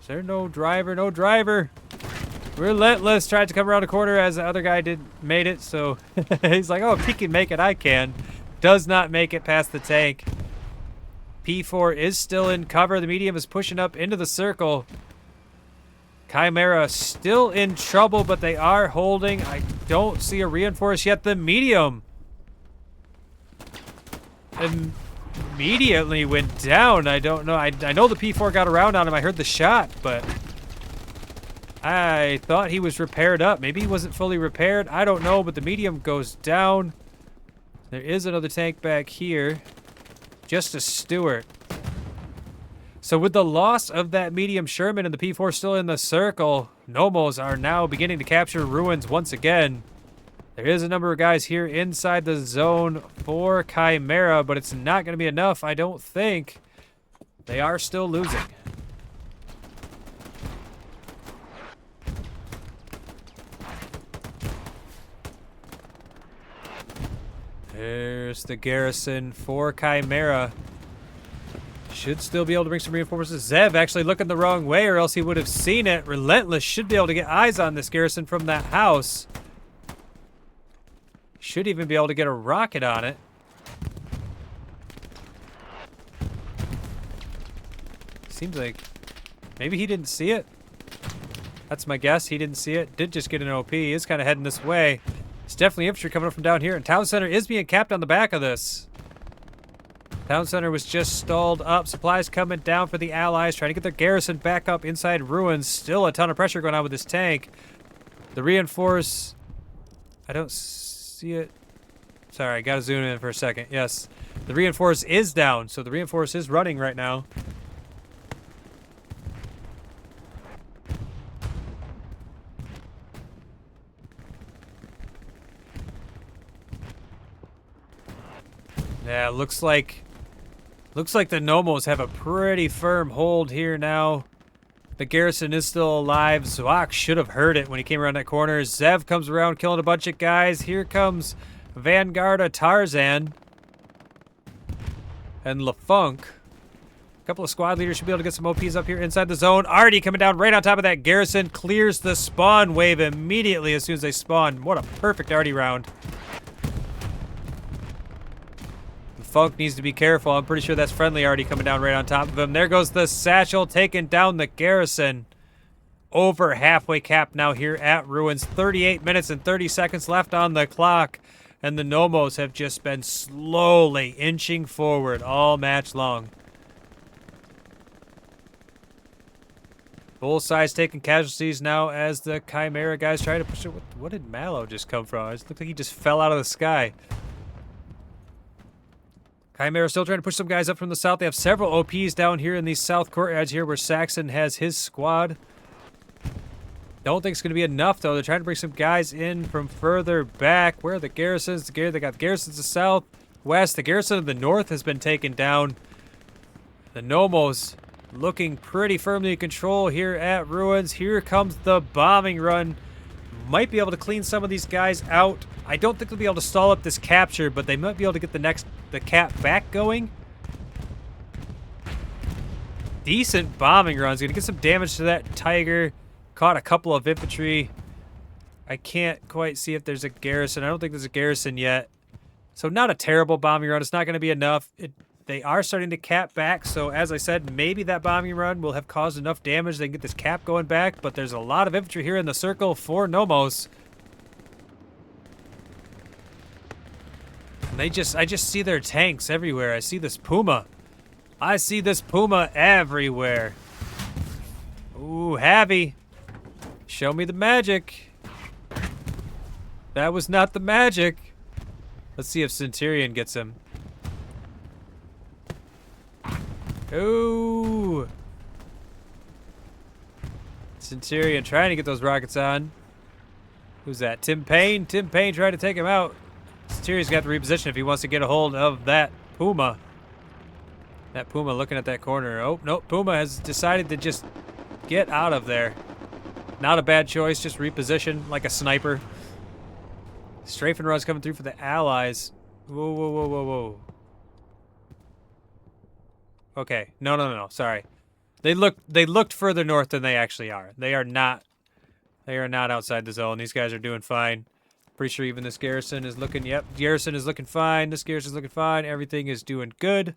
Is there no driver? No driver. Relentless tried to come around the corner as the other guy made it, so he's like, oh, if he can make it, I can. Does not make it past the tank. P4 is still in cover. The medium is pushing up into the circle. Chimera still in trouble, but they are holding. I don't see a reinforce yet. The medium immediately went down. I don't know. I know the P4 got around on him. I heard the shot, but I thought he was repaired up. Maybe he wasn't fully repaired. I don't know, but the medium goes down. There is another tank back here. Just a Stewart. So with the loss of that medium Sherman and the P4 still in the circle, Gnomos are now beginning to capture Ruins once again. There is a number of guys here inside the zone for Chimera, but it's not going to be enough, I don't think. They are still losing. There's the garrison for Chimera. Should still be able to bring some reinforcements. Zev actually looking the wrong way, or else he would have seen it. Relentless should be able to get eyes on this garrison from that house. Should even be able to get a rocket on it. Seems like maybe he didn't see it. That's my guess. He didn't see it. Did just get an OP. He is kind of heading this way. It's definitely infantry coming up from down here. And Town Center is being capped on the back of this. Town Center was just stalled up. Supplies coming down for the Allies, trying to get their garrison back up inside Ruins. Still a ton of pressure going on with this tank. The reinforce... I don't see it. Sorry, I gotta zoom in for a second. Yes, the reinforce is down, so the reinforce is running right now. Yeah, looks like the Gnomos have a pretty firm hold here now. The garrison is still alive. Zwak should have heard it when he came around that corner. Zev comes around killing a bunch of guys. Here comes Vanguard of Tarzan. And LaFunk. A couple of squad leaders should be able to get some OPs up here inside the zone. Artie coming down right on top of that garrison. Clears the spawn wave immediately as soon as they spawn. What a perfect Artie round. Funk needs to be careful. I'm pretty sure that's friendly Artie coming down right on top of him. There goes the satchel taking down the garrison. Over halfway cap now here at Ruins. 38 minutes and 30 seconds left on the clock. And the Gnomos have just been slowly inching forward all match long. Both sides taking casualties now as the Chimera guys try to push it. What did Mallow just come from? It looked like he just fell out of the sky. Chimera still trying to push some guys up from the south. They have several OPs down here in these south courtyards here where Saxon has his squad. Don't think it's going to be enough, though. They're trying to bring some guys in from further back. Where are the garrisons? They got the garrisons to the south, west. The garrison of the north has been taken down. The Gnomos looking pretty firmly in control here at Ruins. Here comes the bombing run. Might be able to clean some of these guys out. I don't think they'll be able to stall up this capture, but they might be able to get the cap back going. Decent bombing runs. Gonna get some damage to that Tiger. Caught a couple of infantry. I can't quite see if there's a garrison. I don't think there's a garrison yet. So not a terrible bombing run. It's not going to be enough. They are starting to cap back. So as I said, maybe that bombing run will have caused enough damage. They can get this cap going back. But there's a lot of infantry here in the circle for Gnomos. And I just see their tanks everywhere. I see this Puma. I see this Puma everywhere. Ooh, heavy. Show me the magic. That was not the magic. Let's see if Centurion gets him. Ooh. Centurion trying to get those rockets on. Who's that? Tim Payne? Tim Payne trying to take him out. Centurion's got to reposition if he wants to get a hold of that Puma. That Puma looking at that corner. Oh, nope. Puma has decided to just get out of there. Not a bad choice. Just reposition like a sniper. Strafing runs coming through for the allies. Whoa, whoa, whoa, whoa, whoa. Okay. No. Sorry. They looked further north than they actually are. They are not outside the zone. These guys are doing fine. Pretty sure even this garrison is looking, yep, garrison is looking fine. This garrison is looking fine. Everything is doing good.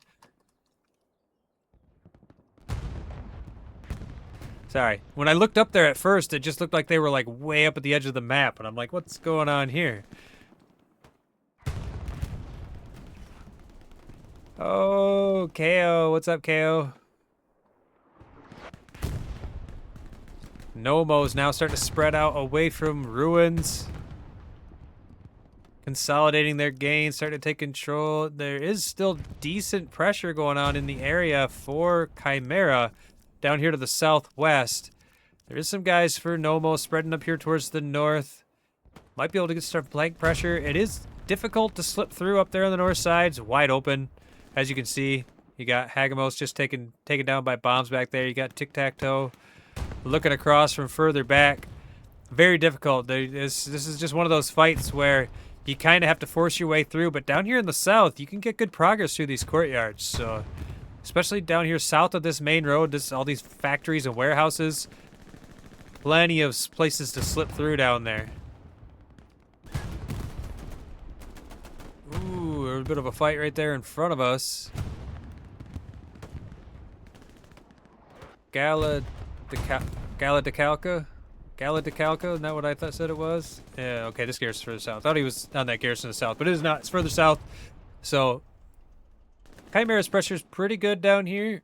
Sorry. When I looked up there at first, it just looked like they were like way up at the edge of the map. And I'm like, what's going on here? Oh, KO. What's up, KO? Gnomos now starting to spread out away from Ruins. Consolidating their gains, starting to take control. There is still decent pressure going on in the area for Chimera. Down here to the southwest. There is some guys for Gnomos spreading up here towards the north. Might be able to get some flank pressure. It is difficult to slip through up there on the north side. It's wide open. As you can see, you got Hagamos just taken down by bombs back there. You got Tic-Tac-Toe looking across from further back. Very difficult. This is just one of those fights where you kind of have to force your way through. But down here in the south, you can get good progress through these courtyards. So, especially down here south of this main road, all these factories and warehouses. Plenty of places to slip through down there. Ooh, there's a bit of a fight right there in front of us. Galadicalca? Galadicalca, isn't that what I said it was? Yeah, okay, this garrison's further south. I thought he was on that garrison in the south, but it is not. It's further south. So, Chimera's pressure is pretty good down here.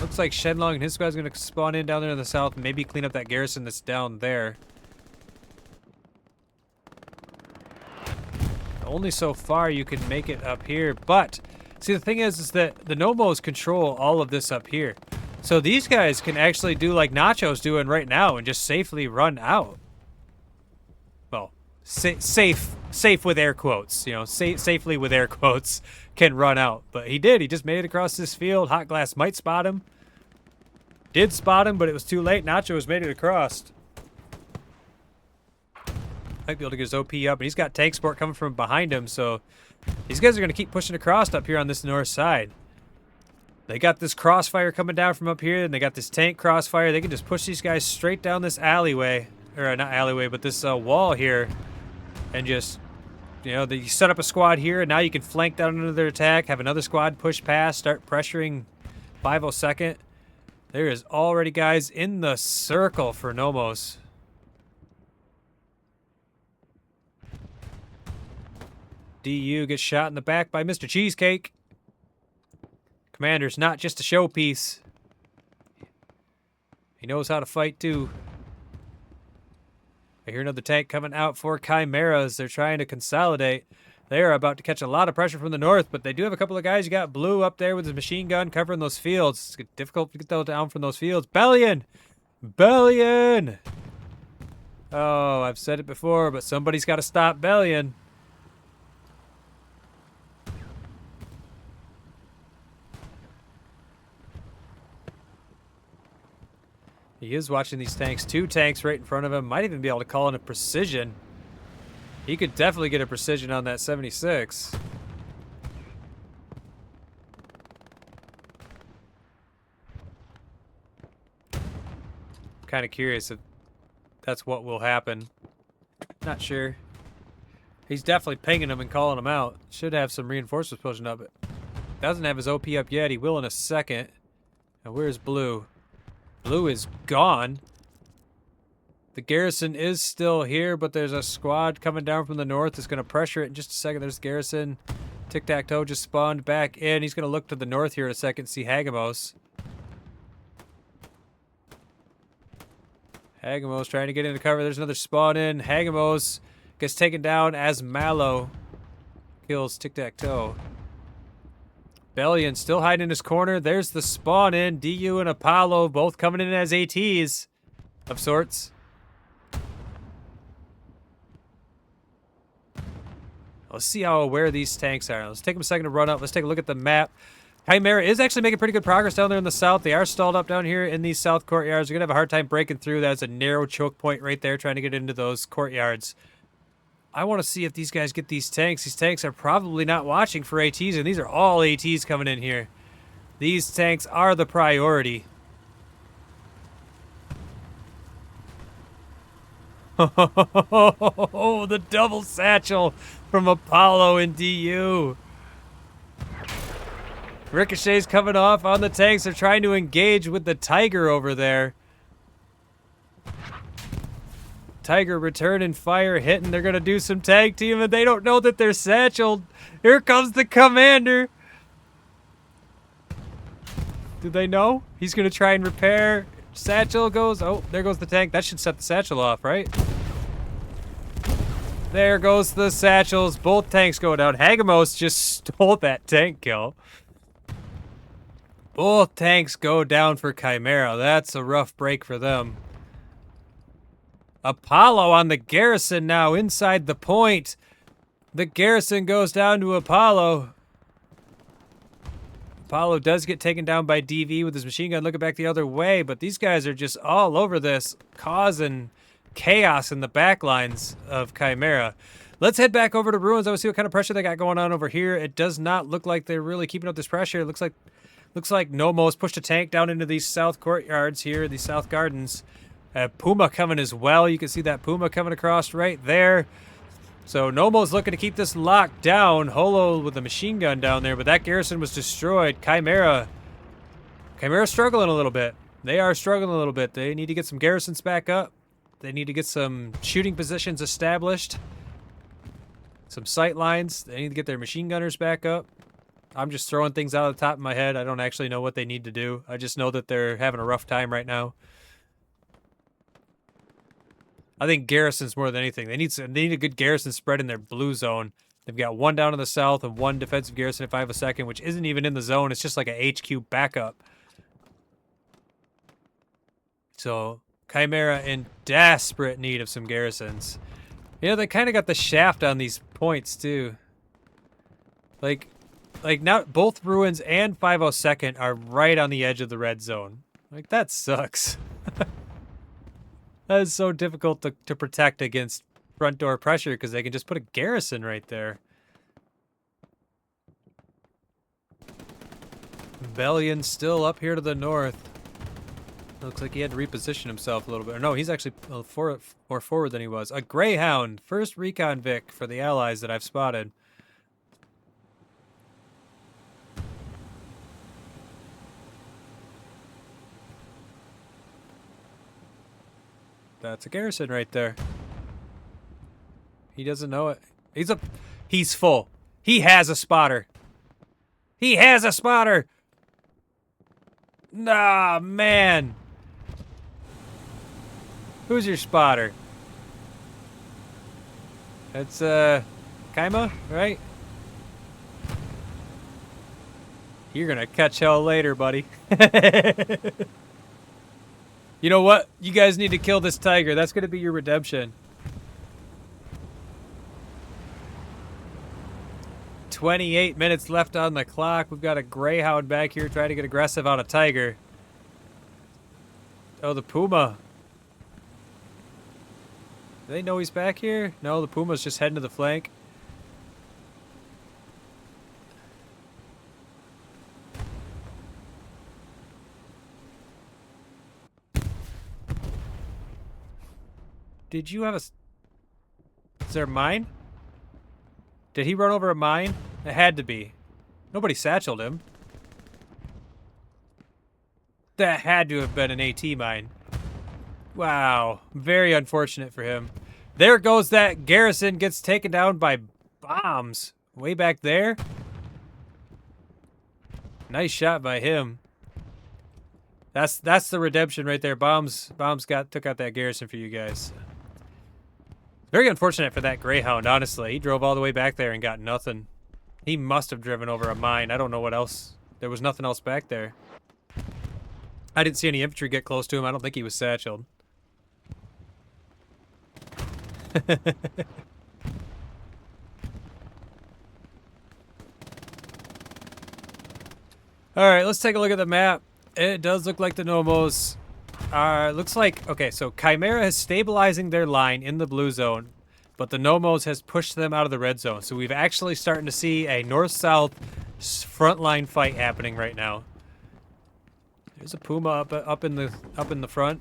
Looks like Shenlong and his squad's going to spawn in down there in the south and maybe clean up that garrison that's down there. Only so far you can make it up here, but see, the thing is that the Gnomos control all of this up here. So these guys can actually do like Nacho's doing right now and just safely run out. Well, safe with air quotes, you know, safely with air quotes can run out. But he did. He just made it across this field. Hot Glass might spot him. Did spot him, but it was too late. Nacho has made it across. Might be able to get his OP up, and he's got tank support coming from behind him, so these guys are going to keep pushing across up here on this north side. They got this crossfire coming down from up here, and they got this tank crossfire. They can just push these guys straight down this alleyway. Or not alleyway, but this wall here. And just, you know, you set up a squad here, and now you can flank down into their attack, have another squad push past, start pressuring 502nd. There is already guys in the circle for Gnomos. DU gets shot in the back by Mr. Cheesecake. Commander's not just a showpiece. He knows how to fight too. I hear another tank coming out for Chimeras. They're trying to consolidate. They are about to catch a lot of pressure from the north, but they do have a couple of guys. You got Blue up there with his machine gun covering those fields. It's difficult to get those down from those fields. Bellion! Bellion! Oh, I've said it before, but somebody's got to stop Bellion. He is watching these tanks. 2 tanks right in front of him. Might even be able to call in a precision. He could definitely get a precision on that 76. Kind of curious if that's what will happen. Not sure. He's definitely pinging him and calling him out. Should have some reinforcements pushing up. But doesn't have his OP up yet. He will in a second. Now where's Blue? Blue is gone. The garrison is still here, but there's a squad coming down from the north that's going to pressure it in just a second. There's the garrison. Tic-Tac-Toe just spawned back in. He's going to look to the north here in a second, see Hagamos. Hagamos trying to get into cover. There's another spawn in. Hagamos gets taken down as Mallow kills Tic-Tac-Toe. Bellion still hiding in his corner. There's the spawn in. DU and Apollo both coming in as ATs of sorts. Let's see how aware these tanks are. Let's take them a second to run up. Let's take a look at the map. Chimera is actually making pretty good progress down there in the south. They are stalled up down here in these south courtyards. They're going to have a hard time breaking through. That's a narrow choke point right there trying to get into those courtyards. I want to see if these guys get these tanks. These tanks are probably not watching for ATs, and these are all ATs coming in here. These tanks are the priority. Oh, the double satchel from Apollo and DU. Ricochet's coming off on the tanks. They're trying to engage with the Tiger over there. Tiger returning fire, hitting. They're going to do some tag team, and they don't know that they're satcheled. Here comes the commander. Do they know? He's going to try and repair. Satchel goes. Oh, there goes the tank. That should set the satchel off, right? There goes the satchels. Both tanks go down. Hagamos just stole that tank kill. Both tanks go down for Chimera. That's a rough break for them. Apollo on the garrison now inside the point. The garrison goes down to Apollo. Apollo does get taken down by DV with his machine gun looking back the other way, but these guys are just all over this, causing chaos in the back lines of Chimera. Let's head back over to Ruins. I want to see what kind of pressure they got going on over here. It does not look like they're really keeping up this pressure. It looks like Gnomos pushed a tank down into these south courtyards here, these south gardens. Puma coming as well. You can see that Puma coming across right there. So Gnomos looking to keep this locked down. Holo with the machine gun down there, but that garrison was destroyed. Chimera struggling a little bit. They are struggling a little bit. They need to get some garrisons back up. They need to get some shooting positions established. Some sight lines. They need to get their machine gunners back up. I'm just throwing things out of the top of my head. I don't actually know what they need to do. I just know that they're having a rough time right now. I think garrisons more than anything. They need a good garrison spread in their blue zone. They've got one down in the south and one defensive garrison at 502nd, which isn't even in the zone. It's just like a HQ backup. So Chimera in desperate need of some garrisons. You know, they kind of got the shaft on these points too. Like now both Ruins and 502nd are right on the edge of the red zone. Like, that sucks. That is so difficult to protect against front door pressure because they can just put a garrison right there. Bellion still up here to the north. Looks like he had to reposition himself a little bit. No, he's actually more forward than he was. A Greyhound. First recon Vic for the allies that I've spotted. That's a garrison right there. He doesn't know it. He's full. He has a spotter. He has a spotter. Nah, man. Who's your spotter? That's, Kaima, right? You're gonna catch hell later, buddy. You know what? You guys need to kill this tiger. That's gonna be your redemption. 28 minutes left on the clock. We've got a Greyhound back here trying to get aggressive on a tiger. Oh, the Puma. Do they know he's back here? No, the Puma's just heading to the flank. Did you have a... Is there a mine? Did he run over a mine? It had to be. Nobody satcheled him. That had to have been an AT mine. Wow. Very unfortunate for him. There goes that garrison. Gets taken down by bombs. Way back there. Nice shot by him. That's the redemption right there. Bombs took out that garrison for you guys. Very unfortunate for that Greyhound, honestly. He drove all the way back there and got nothing. He must have driven over a mine. I don't know what else. There was nothing else back there. I didn't see any infantry get close to him. I don't think he was satcheled. Alright, let's take a look at the map. It does look like the Gnomos. Looks like, okay, so Chimera is stabilizing their line in the blue zone, but the Gnomos has pushed them out of the red zone. So we've actually starting to see a north-south frontline fight happening right now. There's a Puma up in the front.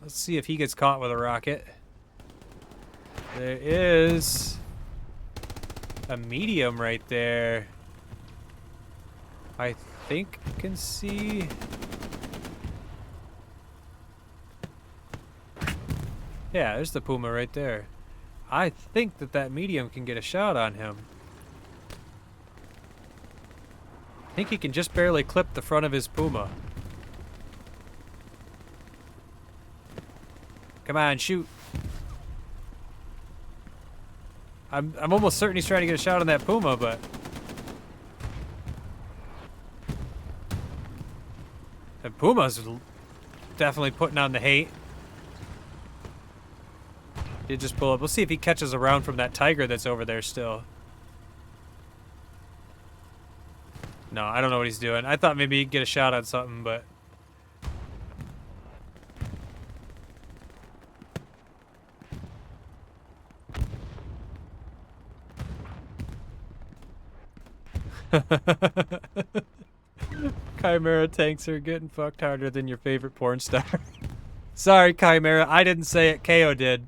Let's see if he gets caught with a rocket. There is a medium right there. I think you can see. Yeah, there's the Puma right there. I think that medium can get a shot on him. I think he can just barely clip the front of his Puma. Come on, shoot. I'm almost certain he's trying to get a shot on that Puma, but... The Puma's definitely putting on the hate. He just pull up. We'll see if he catches a round from that tiger that's over there still. No, I don't know what he's doing. I thought maybe he'd get a shot on something, but... Chimera tanks are getting fucked harder than your favorite porn star. Sorry, Chimera. I didn't say it. KO did.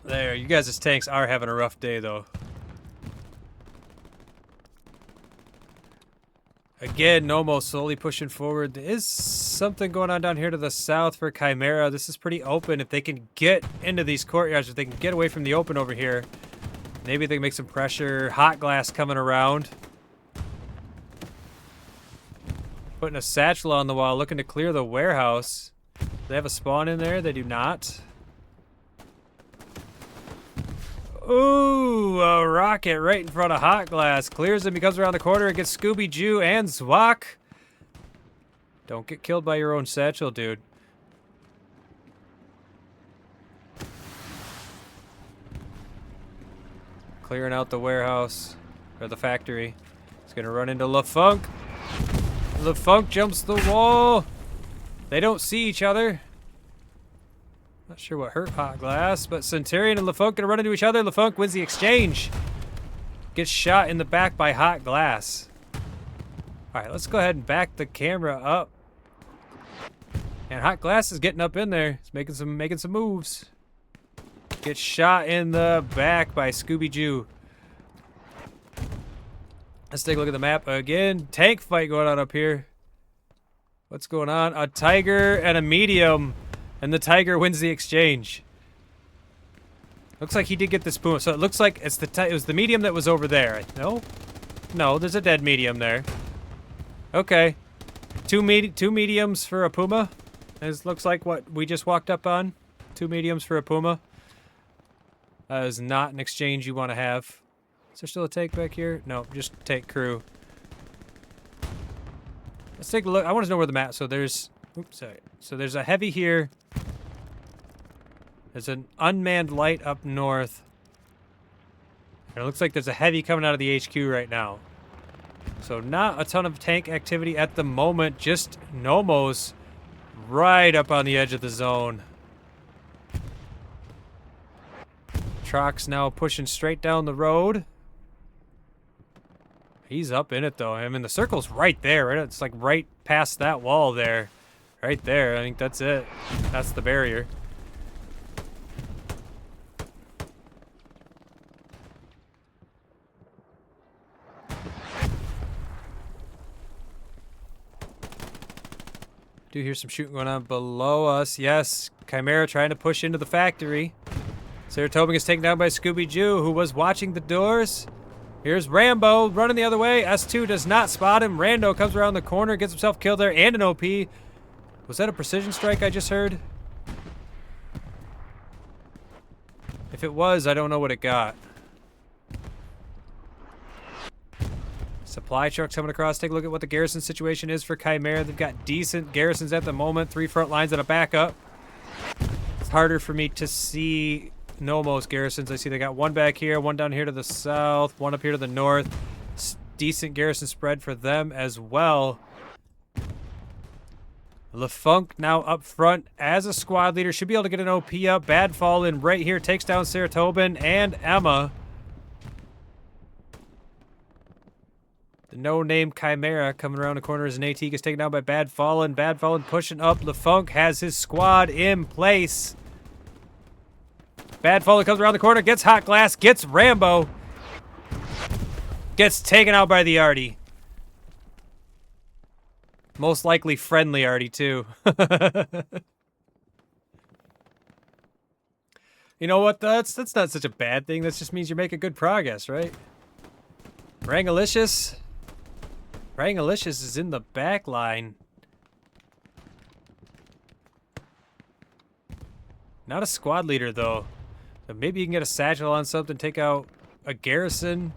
There, you guys' tanks are having a rough day, though. Again, Gnomos slowly pushing forward. There is something going on down here to the south for Chimera. This is pretty open. If they can get into these courtyards, if they can get away from the open over here, maybe they can make some pressure. Hot glass coming around. Putting a satchel on the wall, looking to clear the warehouse. Do they have a spawn in there? They do not. Ooh, a rocket right in front of Hot Glass. Clears him, he comes around the corner and gets Scooby-Doo and Zwak. Don't get killed by your own satchel, dude. Clearing out the warehouse, or the factory. He's gonna run into LaFunk. LaFunk jumps the wall. They don't see each other. Not sure what hurt Hot Glass, but Centurion and LaFunk gonna run into each other. LaFunk wins the exchange. Gets shot in the back by Hot Glass. All right, let's go ahead and back the camera up. And Hot Glass is getting up in there. He's making some moves. Gets shot in the back by Scooby-Doo. Let's take a look at the map again. Tank fight going on up here. What's going on? A tiger and a medium. And the tiger wins the exchange. Looks like he did get this Puma. So it looks like it was the medium that was over there. No? No, there's a dead medium there. Okay. Two mediums for a Puma. This looks like what we just walked up on. 2 mediums for a Puma. That is not an exchange you want to have. Is there still a tank back here? No, just tank crew. Let's take a look. I want to know where the map. So there's, oops, sorry. So there's a heavy here. There's an unmanned light up north. And it looks like there's a heavy coming out of the HQ right now. So not a ton of tank activity at the moment. Just Gnomos right up on the edge of the zone. Truck's now pushing straight down the road. He's up in it though. I mean, the circle's right there, right? It's like right past that wall there. Right there. I think that's it. That's the barrier. Do hear some shooting going on below us. Yes, Chimera trying to push into the factory. Saratoga is taken down by Scooby-Doo, who was watching the doors. Here's Rambo running the other way. S2 does not spot him. Rando comes around the corner, gets himself killed there, and an OP. Was that a precision strike I just heard? If it was, I don't know what it got. Supply trucks coming across. Take a look at what the garrison situation is for Chimera. They've got decent garrisons at the moment. 3 front lines and a backup. It's harder for me to see Gnomos garrisons. I see they got 1 back here, 1 down here to the south, 1 up here to the north. Decent garrison spread for them as well. LeFunk now up front as a squad leader. Should be able to get an OP up. Bad fall in right here. Takes down Saratobin and Emma. The no-name Chimera coming around the corner as an AT gets taken down by Bad Fallen. Bad Fallen pushing up. LeFunk has his squad in place. Bad Fallen comes around the corner, gets Hot Glass, gets Rambo. Gets taken out by the Artie. Most likely friendly Artie, too. You know what? That's not such a bad thing. That just means you're making good progress, right? Rangalicious. Rangalicious is in the back line. Not a squad leader, though. So maybe you can get a satchel on something, take out a garrison.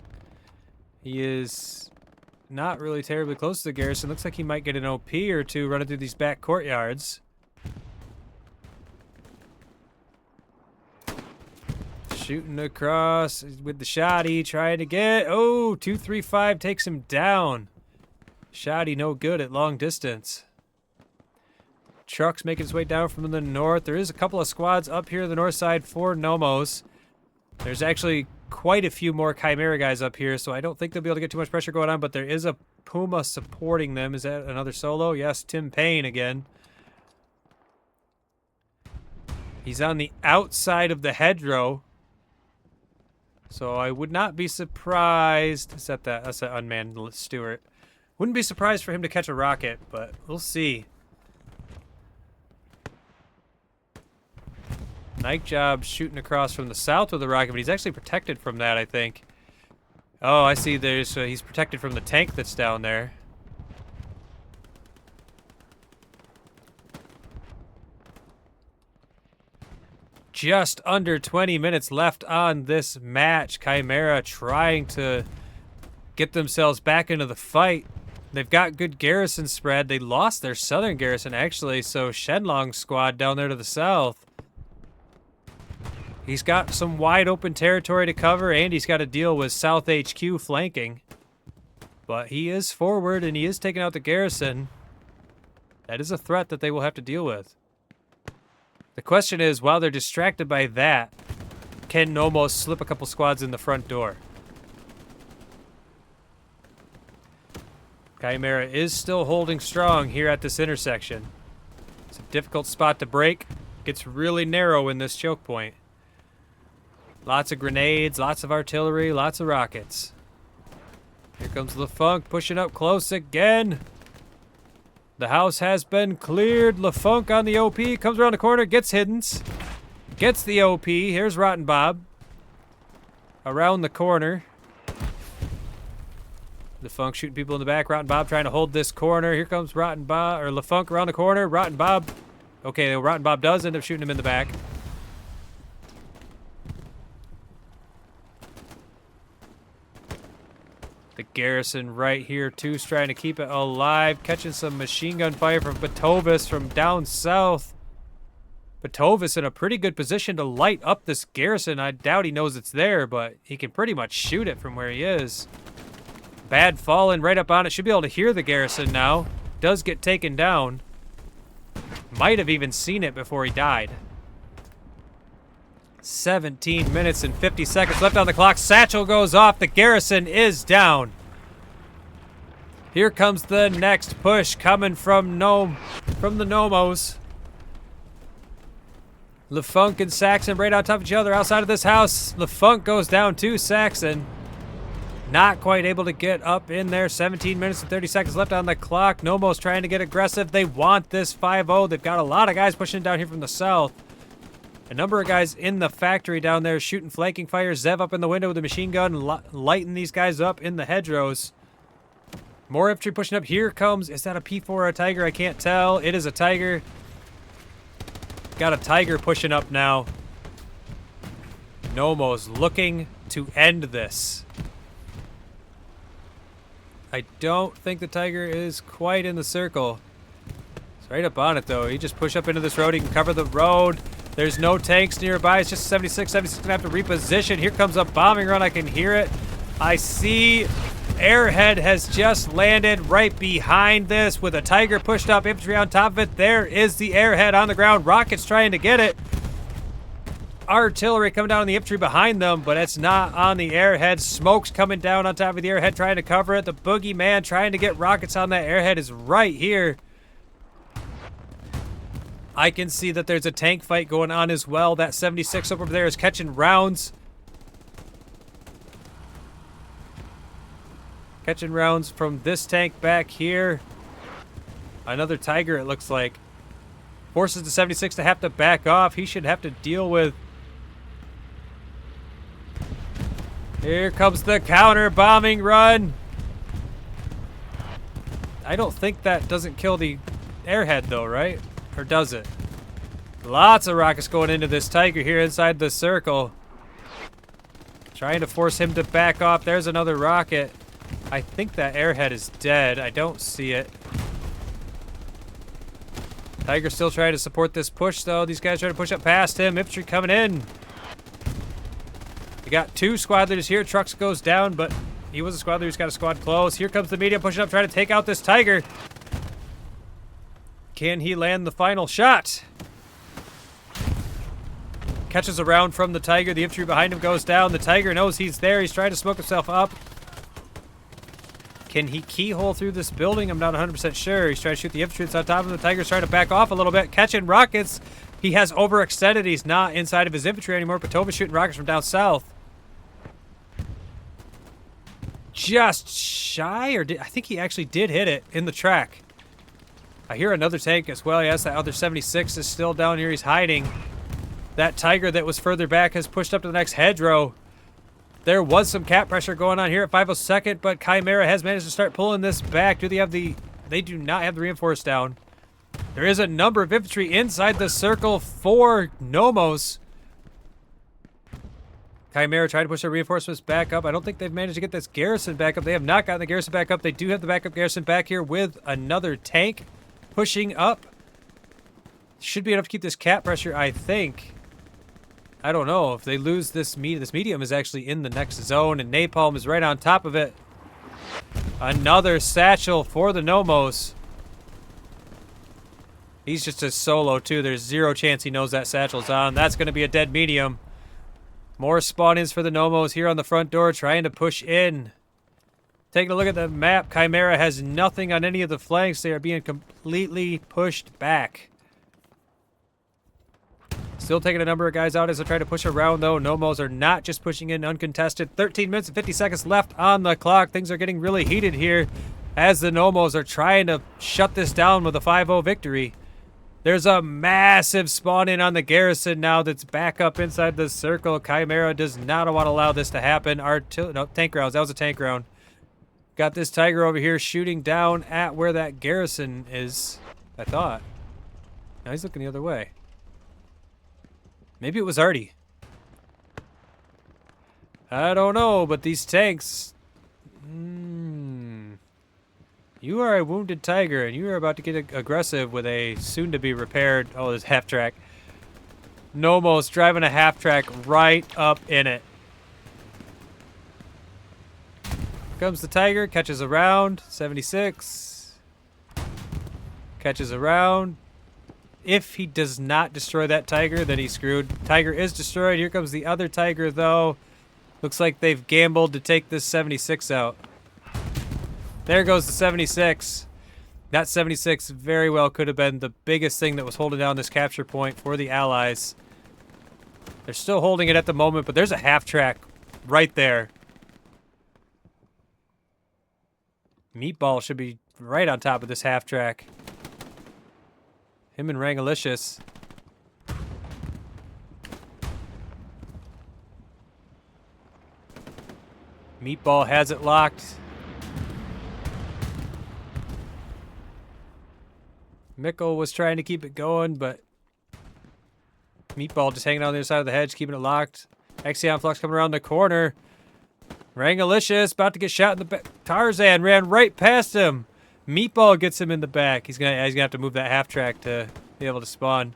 He is not really terribly close to the garrison. Looks like he might get an OP or 2 running through these back courtyards. Shooting across with the shoddy, trying to get... Oh, 235 takes him down. Shoddy no good at long distance. Truck's making its way down from the north. There is a couple of squads up here on the north side for Gnomos. There's actually quite a few more Chimera guys up here, so I don't think they'll be able to get too much pressure going on, but there is a Puma supporting them. Is that another solo? Yes, Tim Payne again. He's on the outside of the hedgerow. So I would not be surprised. That's an unmanned Stewart. Wouldn't be surprised for him to catch a rocket, but we'll see. Night Job shooting across from the south with a rocket, but he's actually protected from that, I think. Oh, I see. He's protected from the tank that's down there. Just under 20 minutes left on this match. Chimera trying to get themselves back into the fight. They've got good garrison spread. They lost their southern garrison, actually, so Shenlong's squad down there to the south. He's got some wide open territory to cover, and he's got to deal with South HQ flanking. But he is forward, and he is taking out the garrison. That is a threat that they will have to deal with. The question is, while they're distracted by that, can Gnomos slip a couple squads in the front door? Chimera is still holding strong here at this intersection. It's a difficult spot to break. Gets really narrow in this choke point. Lots of grenades, lots of artillery, lots of rockets. Here comes LaFunk pushing up close again. The house has been cleared. LaFunk on the OP. Comes around the corner, gets Hiddens. Gets the OP. Here's Rotten Bob. Around the corner. LaFunk shooting people in the back. Rotten Bob trying to hold this corner. Here comes Rotten Bob, or LaFunk around the corner. Rotten Bob. Okay, Rotten Bob does end up shooting him in the back. The garrison right here, too, is trying to keep it alive. Catching some machine gun fire from Batovis from down south. Batovis in a pretty good position to light up this garrison. I doubt he knows it's there, but he can pretty much shoot it from where he is. Bad falling right up on it. Should be able to hear the garrison now. Does get taken down. Might have even seen it before he died. 17 minutes and 50 seconds left on the clock. Satchel goes off. The garrison is down. Here comes the next push coming from the Gnomos. LaFunk and Saxon right on top of each other outside of this house. LaFunk goes down to Saxon. Not quite able to get up in there. 17 minutes and 30 seconds left on the clock. Gnomos trying to get aggressive. They want this 5-0. They've got a lot of guys pushing down here from the south. A number of guys in the factory down there shooting flanking fire. Zev up in the window with a machine gun, lighting these guys up in the hedgerows. More infantry pushing up. Here comes, is that a P4 or a Tiger? I can't tell. It is a Tiger. Got a Tiger pushing up now. Gnomos looking to end this. I don't think the Tiger is quite in the circle. It's right up on it, though. He just push up into this road. He can cover the road. There's no tanks nearby. It's just 76. 76 gonna have to reposition. Here comes a bombing run. I can hear it. I see Airhead has just landed right behind this with a Tiger pushed up, infantry on top of it. There is the Airhead on the ground. Rockets trying to get it. Artillery coming down on the infantry behind them, but it's not on the Airhead. Smoke's coming down on top of the Airhead trying to cover it. The boogeyman trying to get rockets on that Airhead is right here. I can see that there's a tank fight going on as well. That 76 over there is catching rounds. Catching rounds from this tank back here. Another Tiger, it looks like. Forces the 76 to have to back off. He should have to deal with... Here comes the counter bombing run. I don't think that doesn't kill the Airhead though, right? Or does it? Lots of rockets going into this Tiger here inside the circle. Trying to force him to back off. There's another rocket. I think that Airhead is dead. I don't see it. Tiger still trying to support this push, though. These guys trying to push up past him. Infantry coming in. We got two squad leaders here. Trucks goes down, but he was a squad leader. He's got a squad close. Here comes the medium pushing up, trying to take out this Tiger. Can he land the final shot? Catches a round from the Tiger. The infantry behind him goes down. The Tiger knows he's there. He's trying to smoke himself up. Can he keyhole through this building? I'm not 100% sure. He's trying to shoot the infantry that's on top of him. The Tiger's trying to back off a little bit. Catching rockets. He has overextended. He's not inside of his infantry anymore. Patova's shooting rockets from down south. Just shy, or I think he actually did hit it in the track. I hear another tank as well. Yes, that other 76 is still down here. He's hiding. That Tiger that was further back has pushed up to the next hedgerow. There was some cap pressure going on here at 502nd, but Chimera has managed to start pulling this back. Do they have the... They do not have the reinforce down. There is a number of infantry inside the circle for Gnomos. Chimera tried to push their reinforcements back up. I don't think they've managed to get this garrison back up. They have not gotten the garrison back up. They do have the backup garrison back here with another tank pushing up. Should be enough to keep this cap pressure, I think. I don't know. If they lose this medium is actually in the next zone, and Napalm is right on top of it. Another satchel for the Gnomos. He's just a solo, too. There's zero chance he knows that satchel's on. That's going to be a dead medium. More spawn-ins for the Gnomos here on the front door, trying to push in. Taking a look at the map, Chimera has nothing on any of the flanks. They are being completely pushed back. Still taking a number of guys out as they try to push around, though. Gnomos are not just pushing in uncontested. 13 minutes and 50 seconds left on the clock. Things are getting really heated here as the Gnomos are trying to shut this down with a 5-0 victory. There's a massive spawn-in on the garrison now that's back up inside the circle. Chimera does not want to allow this to happen. No, tank rounds. That was a tank round. Got this tiger over here shooting down at where that garrison is, I thought. Now he's looking the other way. Maybe it was Artie. I don't know, but these tanks... You are a wounded tiger, and you are about to get aggressive with a soon-to-be repaired... Oh, there's half-track. Gnomos driving a half-track right up in it. Comes the tiger, catches around, 76. Catches around. If he does not destroy that tiger, then he's screwed. Tiger is destroyed. Here comes the other tiger, though. Looks like they've gambled to take this 76 out. There goes the 76. That 76 very well could have been the biggest thing that was holding down this capture point for the Allies. They're still holding it at the moment, but there's a half-track right there. Meatball should be right on top of this half-track. Him and Rangalicious. Meatball has it locked. Mickle was trying to keep it going, but Meatball just hanging on the other side of the hedge, keeping it locked. Exion Flux coming around the corner. Rangalicious about to get shot in the back. Tarzan ran right past him. Meatball gets him in the back. He's gonna have to move that half track to be able to spawn.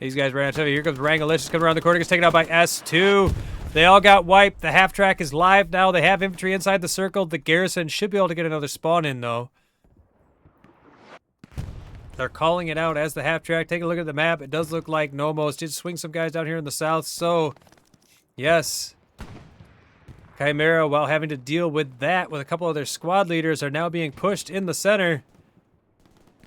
These guys ran out of it. Here comes Rangalicious coming around the corner. Gets taken out by S2. They all got wiped. The half track is live now. They have infantry inside the circle. The garrison should be able to get another spawn in, though. They're calling it out as the half track. Take a look at the map. It does look like Gnomos did swing some guys down here in the south. So, yes. Chimera, while having to deal with that with a couple of their squad leaders, are now being pushed in the center.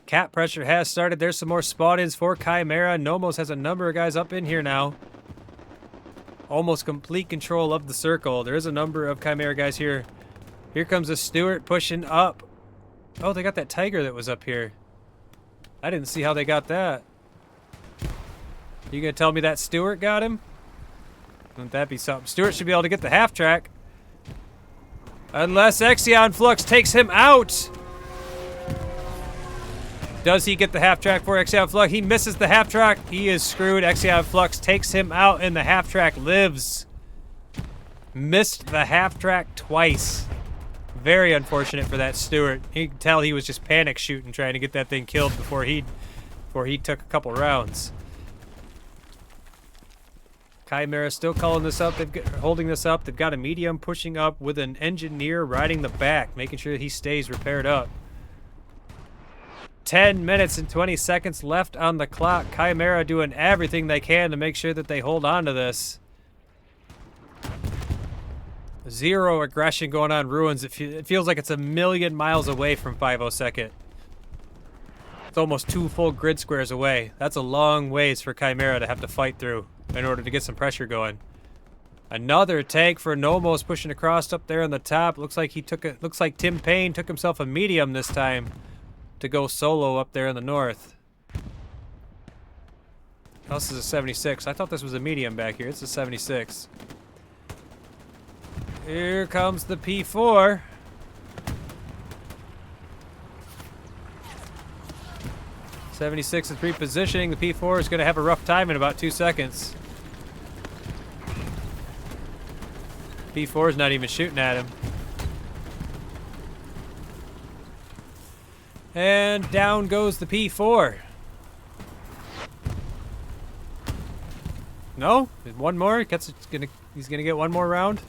Cap pressure has started. There's some more spawn-ins for Chimera. Gnomos has a number of guys up in here now. Almost complete control of the circle. There is a number of Chimera guys here. Here comes a Stewart pushing up. Oh, they got that tiger that was up here. I didn't see how they got that. You gonna tell me that Stewart got him? Wouldn't that be something? Stewart should be able to get the half track. Unless Exion Flux takes him out. Does he get the half track for Exion Flux? He misses the half track. He is screwed. Exion Flux takes him out and the half track lives. Missed the half track twice. Very unfortunate for that Stewart. You can tell he was just panic shooting, trying to get that thing killed before he took a couple rounds. Chimera still calling this up. Holding this up. They've got a medium pushing up with an engineer riding the back, making sure he stays repaired up. 10 minutes and 20 seconds left on the clock. Chimera doing everything they can to make sure that they hold on to this. Zero aggression going on Ruins. It feels like it's a million miles away from 502nd. It's almost 2 full grid squares away. That's a long ways for Chimera to have to fight through in order to get some pressure going. Another tank for Gnomos pushing across up there on the top. Looks like looks like Tim Payne took himself a medium this time to go solo up there in the north. Oh, this is a 76. I thought this was a medium back here. It's a 76. Here comes the P4. '76 is repositioning. The P4 is going to have a rough time in about 2 seconds. P4 is not even shooting at him. And down goes the P4. No? One more? He's gonna get one more round.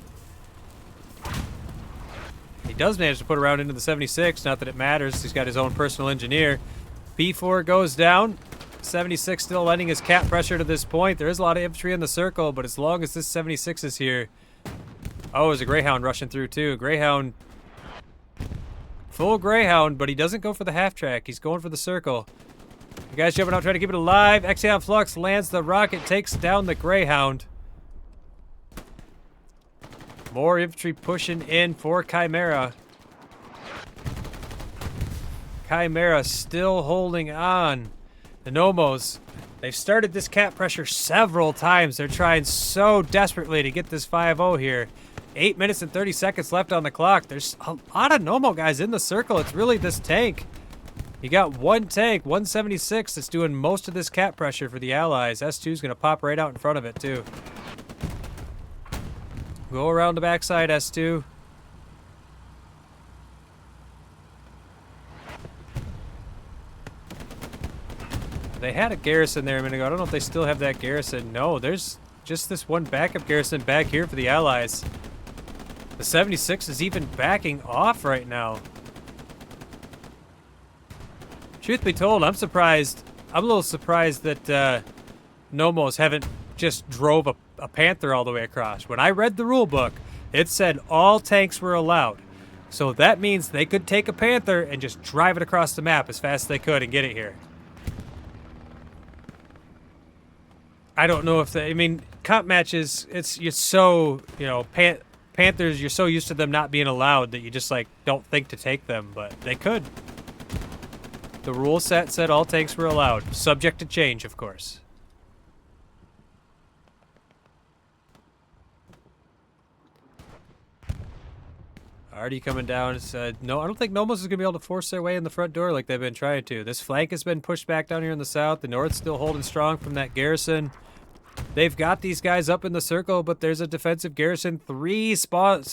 He does manage to put a round into the 76. Not that it matters. He's got his own personal engineer. P4 goes down. 76 still lending his cap pressure to this point. There is a lot of infantry in the circle, but as long as this 76 is here... Oh, there's a Greyhound rushing through too. Greyhound... Full Greyhound, but he doesn't go for the half-track. He's going for the circle. The guy's jumping out, trying to keep it alive. Exion Flux lands the rocket, takes down the Greyhound. More infantry pushing in for Chimera. Chimera still holding on. The Gnomos, they've started this cap pressure several times. They're trying so desperately to get this 5-0 here. 8 minutes and 30 seconds left on the clock. There's a lot of Gnomo guys in the circle. It's really this tank. You got one tank, 176, that's doing most of this cap pressure for the Allies. S2's going to pop right out in front of it, too. Go around the backside, S2. They had a garrison there a minute ago. I don't know if they still have that garrison. No, there's just this one backup garrison back here for the Allies. The 76 is even backing off right now. Truth be told, I'm surprised. I'm a little surprised that Gnomos haven't just drove a Panther all the way across. When I read the rule book, it said all tanks were allowed. So that means they could take a Panther and just drive it across the map as fast as they could and get it here. I don't know if they... I mean, comp matches, you're so, you know, Panthers, you're so used to them not being allowed that you just, like, don't think to take them, but they could. The rule set said all tanks were allowed. Subject to change, of course. Already coming down. No, I don't think Gnomos is going to be able to force their way in the front door like they've been trying to. This flank has been pushed back down here in the south. The north's still holding strong from that garrison. They've got these guys up in the circle, but there's a defensive garrison. Three squad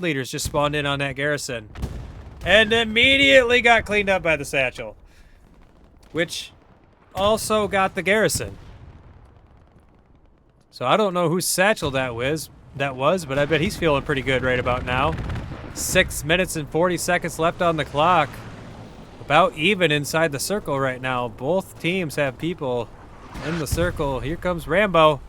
leaders just spawned in on that garrison. And immediately got cleaned up by the satchel. Which also got the garrison. So I don't know whose satchel that was, but I bet he's feeling pretty good right about now. 6 minutes and 40 seconds left on the clock. About even inside the circle right now. Both teams have people in the circle. Here comes Rambo.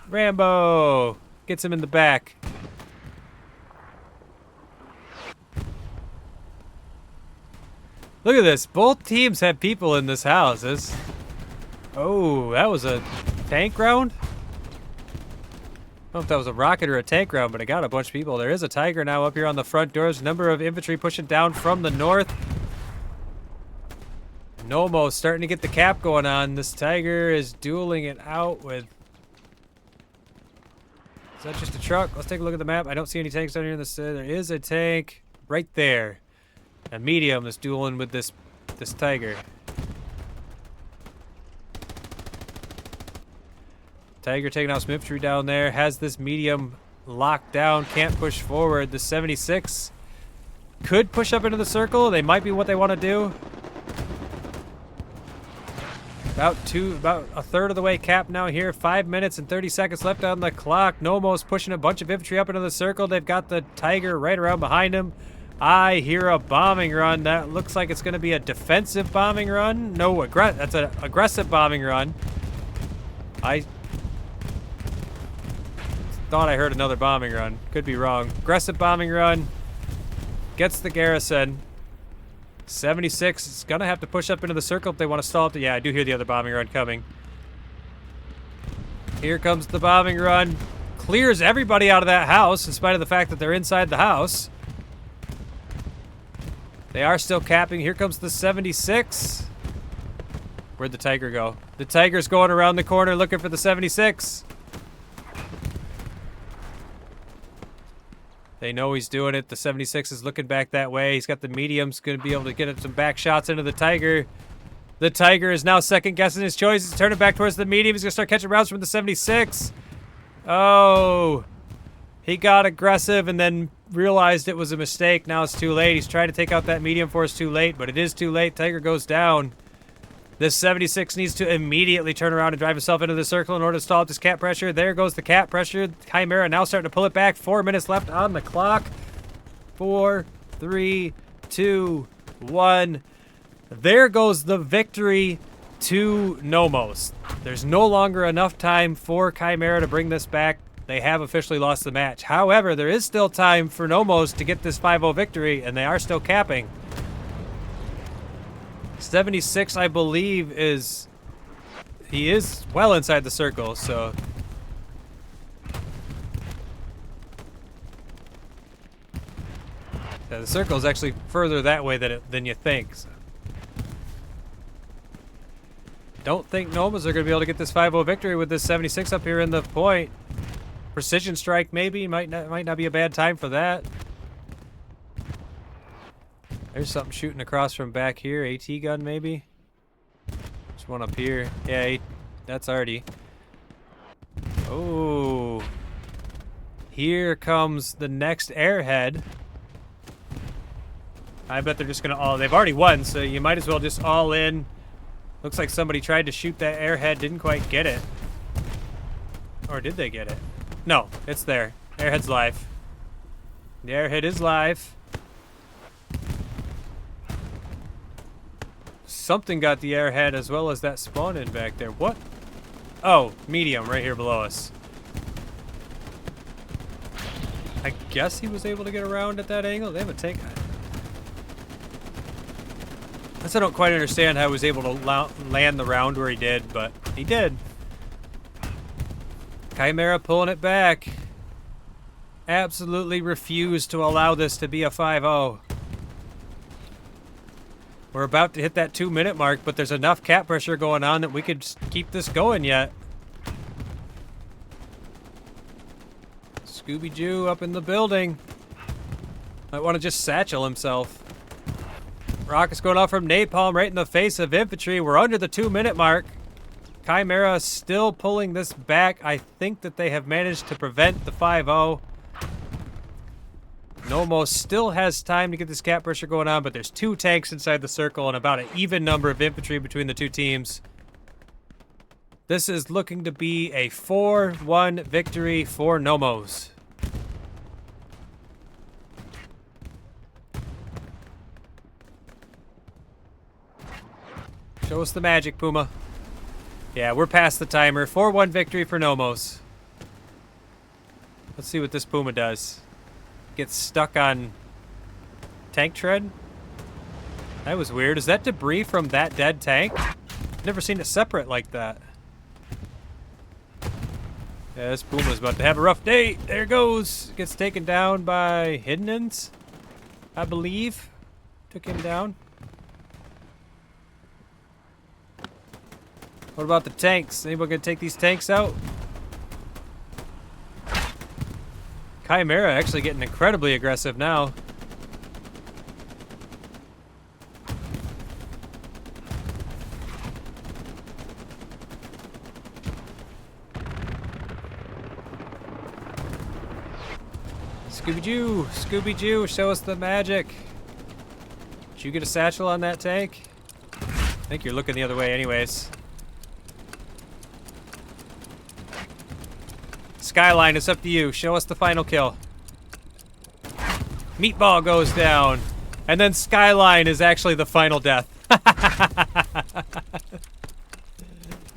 Rambo gets him in the back. Look at this. Both teams have people in this house. Oh, that was a tank round? I don't know if that was a rocket or a tank round, but it got a bunch of people. There is a Tiger now up here on the front doors. Number of infantry pushing down from the north. Gnomos starting to get the cap going on. This Tiger is dueling it out with... Is that just a truck? Let's take a look at the map. I don't see any tanks down here in the... There is a tank right there. A medium is dueling with this Tiger. Tiger taking out some infantry down there. Has this medium locked down. Can't push forward. The 76 could push up into the circle. They might be what they want to do. About a third of the way capped now here. 5 minutes and 30 seconds left on the clock. Gnomos pushing a bunch of infantry up into the circle. They've got the Tiger right around behind him. I hear a bombing run. That looks like it's going to be a defensive bombing run. No, that's an aggressive bombing run. I thought I heard another bombing run. Could be wrong. Aggressive bombing run. Gets the garrison. 76 is going to have to push up into the circle if they want to stall it. Yeah, I do hear the other bombing run coming. Here comes the bombing run. Clears everybody out of that house in spite of the fact that they're inside the house. They are still capping. Here comes the 76. Where'd the Tiger go? The Tiger's going around the corner looking for the 76. They know he's doing it. The 76 is looking back that way. He's got the mediums, going to be able to get some back shots into the Tiger. The Tiger is now second guessing his choices, turning back towards the medium. He's going to start catching rounds from the 76. Oh, he got aggressive and then realized it was a mistake. Now it's too late. He's trying to take out that medium force too late, but it is too late. Tiger goes down. This 76 needs to immediately turn around and drive himself into the circle in order to stall up this cap pressure. There goes the cap pressure. Chimera now starting to pull it back. 4 minutes left on the clock. 4, 3, 2, 1. There goes the victory to Gnomos. There's no longer enough time for Chimera to bring this back. They have officially lost the match. However, there is still time for Gnomos to get this 5-0 victory, and they are still capping. 76, I believe, he is well inside the circle, so. Yeah, the circle is actually further that way than you think. So. Don't think Gnomos are going to be able to get this 5-0 victory with this 76 up here in the point. Precision strike maybe, might not be a bad time for that. There's something shooting across from back here. AT gun, maybe? There's one up here. Yeah, that's already. Oh. Here comes the next airhead. I bet they're just going to they've already won, so you might as well just all in. Looks like somebody tried to shoot that airhead, didn't quite get it. Or did they get it? No, it's there. Airhead's live. The airhead is live. Something got the airhead as well as that spawn in back there. What? Oh, medium right here below us. I guess he was able to get around at that angle. They have a tank. I guess I don't quite understand how he was able to land the round where he did, but he did. Chimera pulling it back. Absolutely refused to allow this to be a 5-0. We're about to hit that 2-minute mark, but there's enough cap pressure going on that we could keep this going yet. Scooby-Doo up in the building. Might want to just satchel himself. Rockets going off from napalm right in the face of infantry. We're under the 2-minute mark. Chimera still pulling this back. I think that they have managed to prevent the 5-0. Gnomos still has time to get this cap pressure going on, but there's 2 tanks inside the circle and about an even number of infantry between the 2 teams. This is looking to be a 4-1 victory for Gnomos. Show us the magic, Puma. Yeah, we're past the timer. 4-1 victory for Gnomos. Let's see what this Puma does. Gets stuck on tank tread? That was weird. Is that debris from that dead tank? Never seen it separate like that. Yeah, this Puma's about to have a rough day. There it goes. Gets taken down by Hiddenins, I believe. Took him down. What about the tanks? Anybody gonna take these tanks out? Chimera actually getting incredibly aggressive now. Scooby-Doo! Scooby-Doo, show us the magic. Did you get a satchel on that tank? I think you're looking the other way anyways. Skyline, it's up to you. Show us the final kill. Meatball goes down. And then Skyline is actually the final death.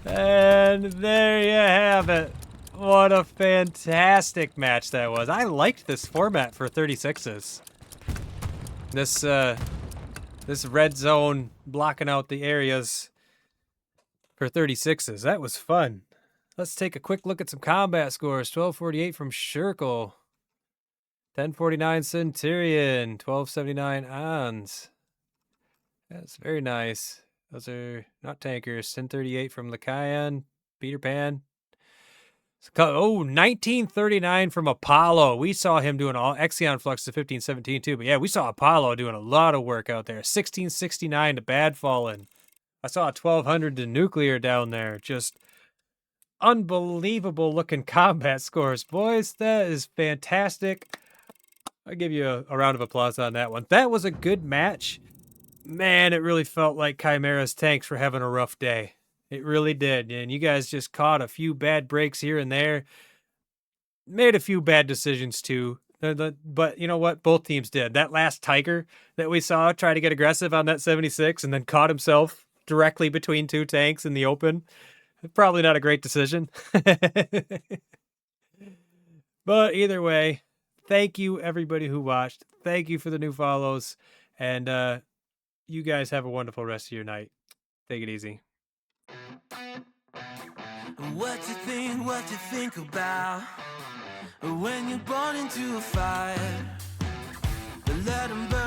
And there you have it. What a fantastic match that was. I liked this format for 36s. This red zone blocking out the areas for 36s. That was fun. Let's take a quick look at some combat scores. 1248 from Shirkle. 1049 Centurion. 1279 Ons. That's very nice. Those are not tankers. 1038 from Lakayan. Peter Pan. 1939 from Apollo. We saw him doing all Exion Flux to 1517 too. But yeah, we saw Apollo doing a lot of work out there. 1669 to Bad Fallen. I saw a 1200 to Nuclear down there. Just unbelievable looking combat scores, boys. That is fantastic. I'll give you a round of applause on that one. That was a good match. Man, it really felt like Chimera's tanks were having a rough day. It really did. And you guys just caught a few bad breaks here and there. Made a few bad decisions too. But you know what? Both teams did. That last Tiger that we saw try to get aggressive on that 76 and then caught himself directly between two tanks in the open. Probably not a great decision. But either way, thank you everybody who watched. Thank you for the new follows. And you guys have a wonderful rest of your night. Take it easy. What you think about when you're born into a fire? Let 'em burn.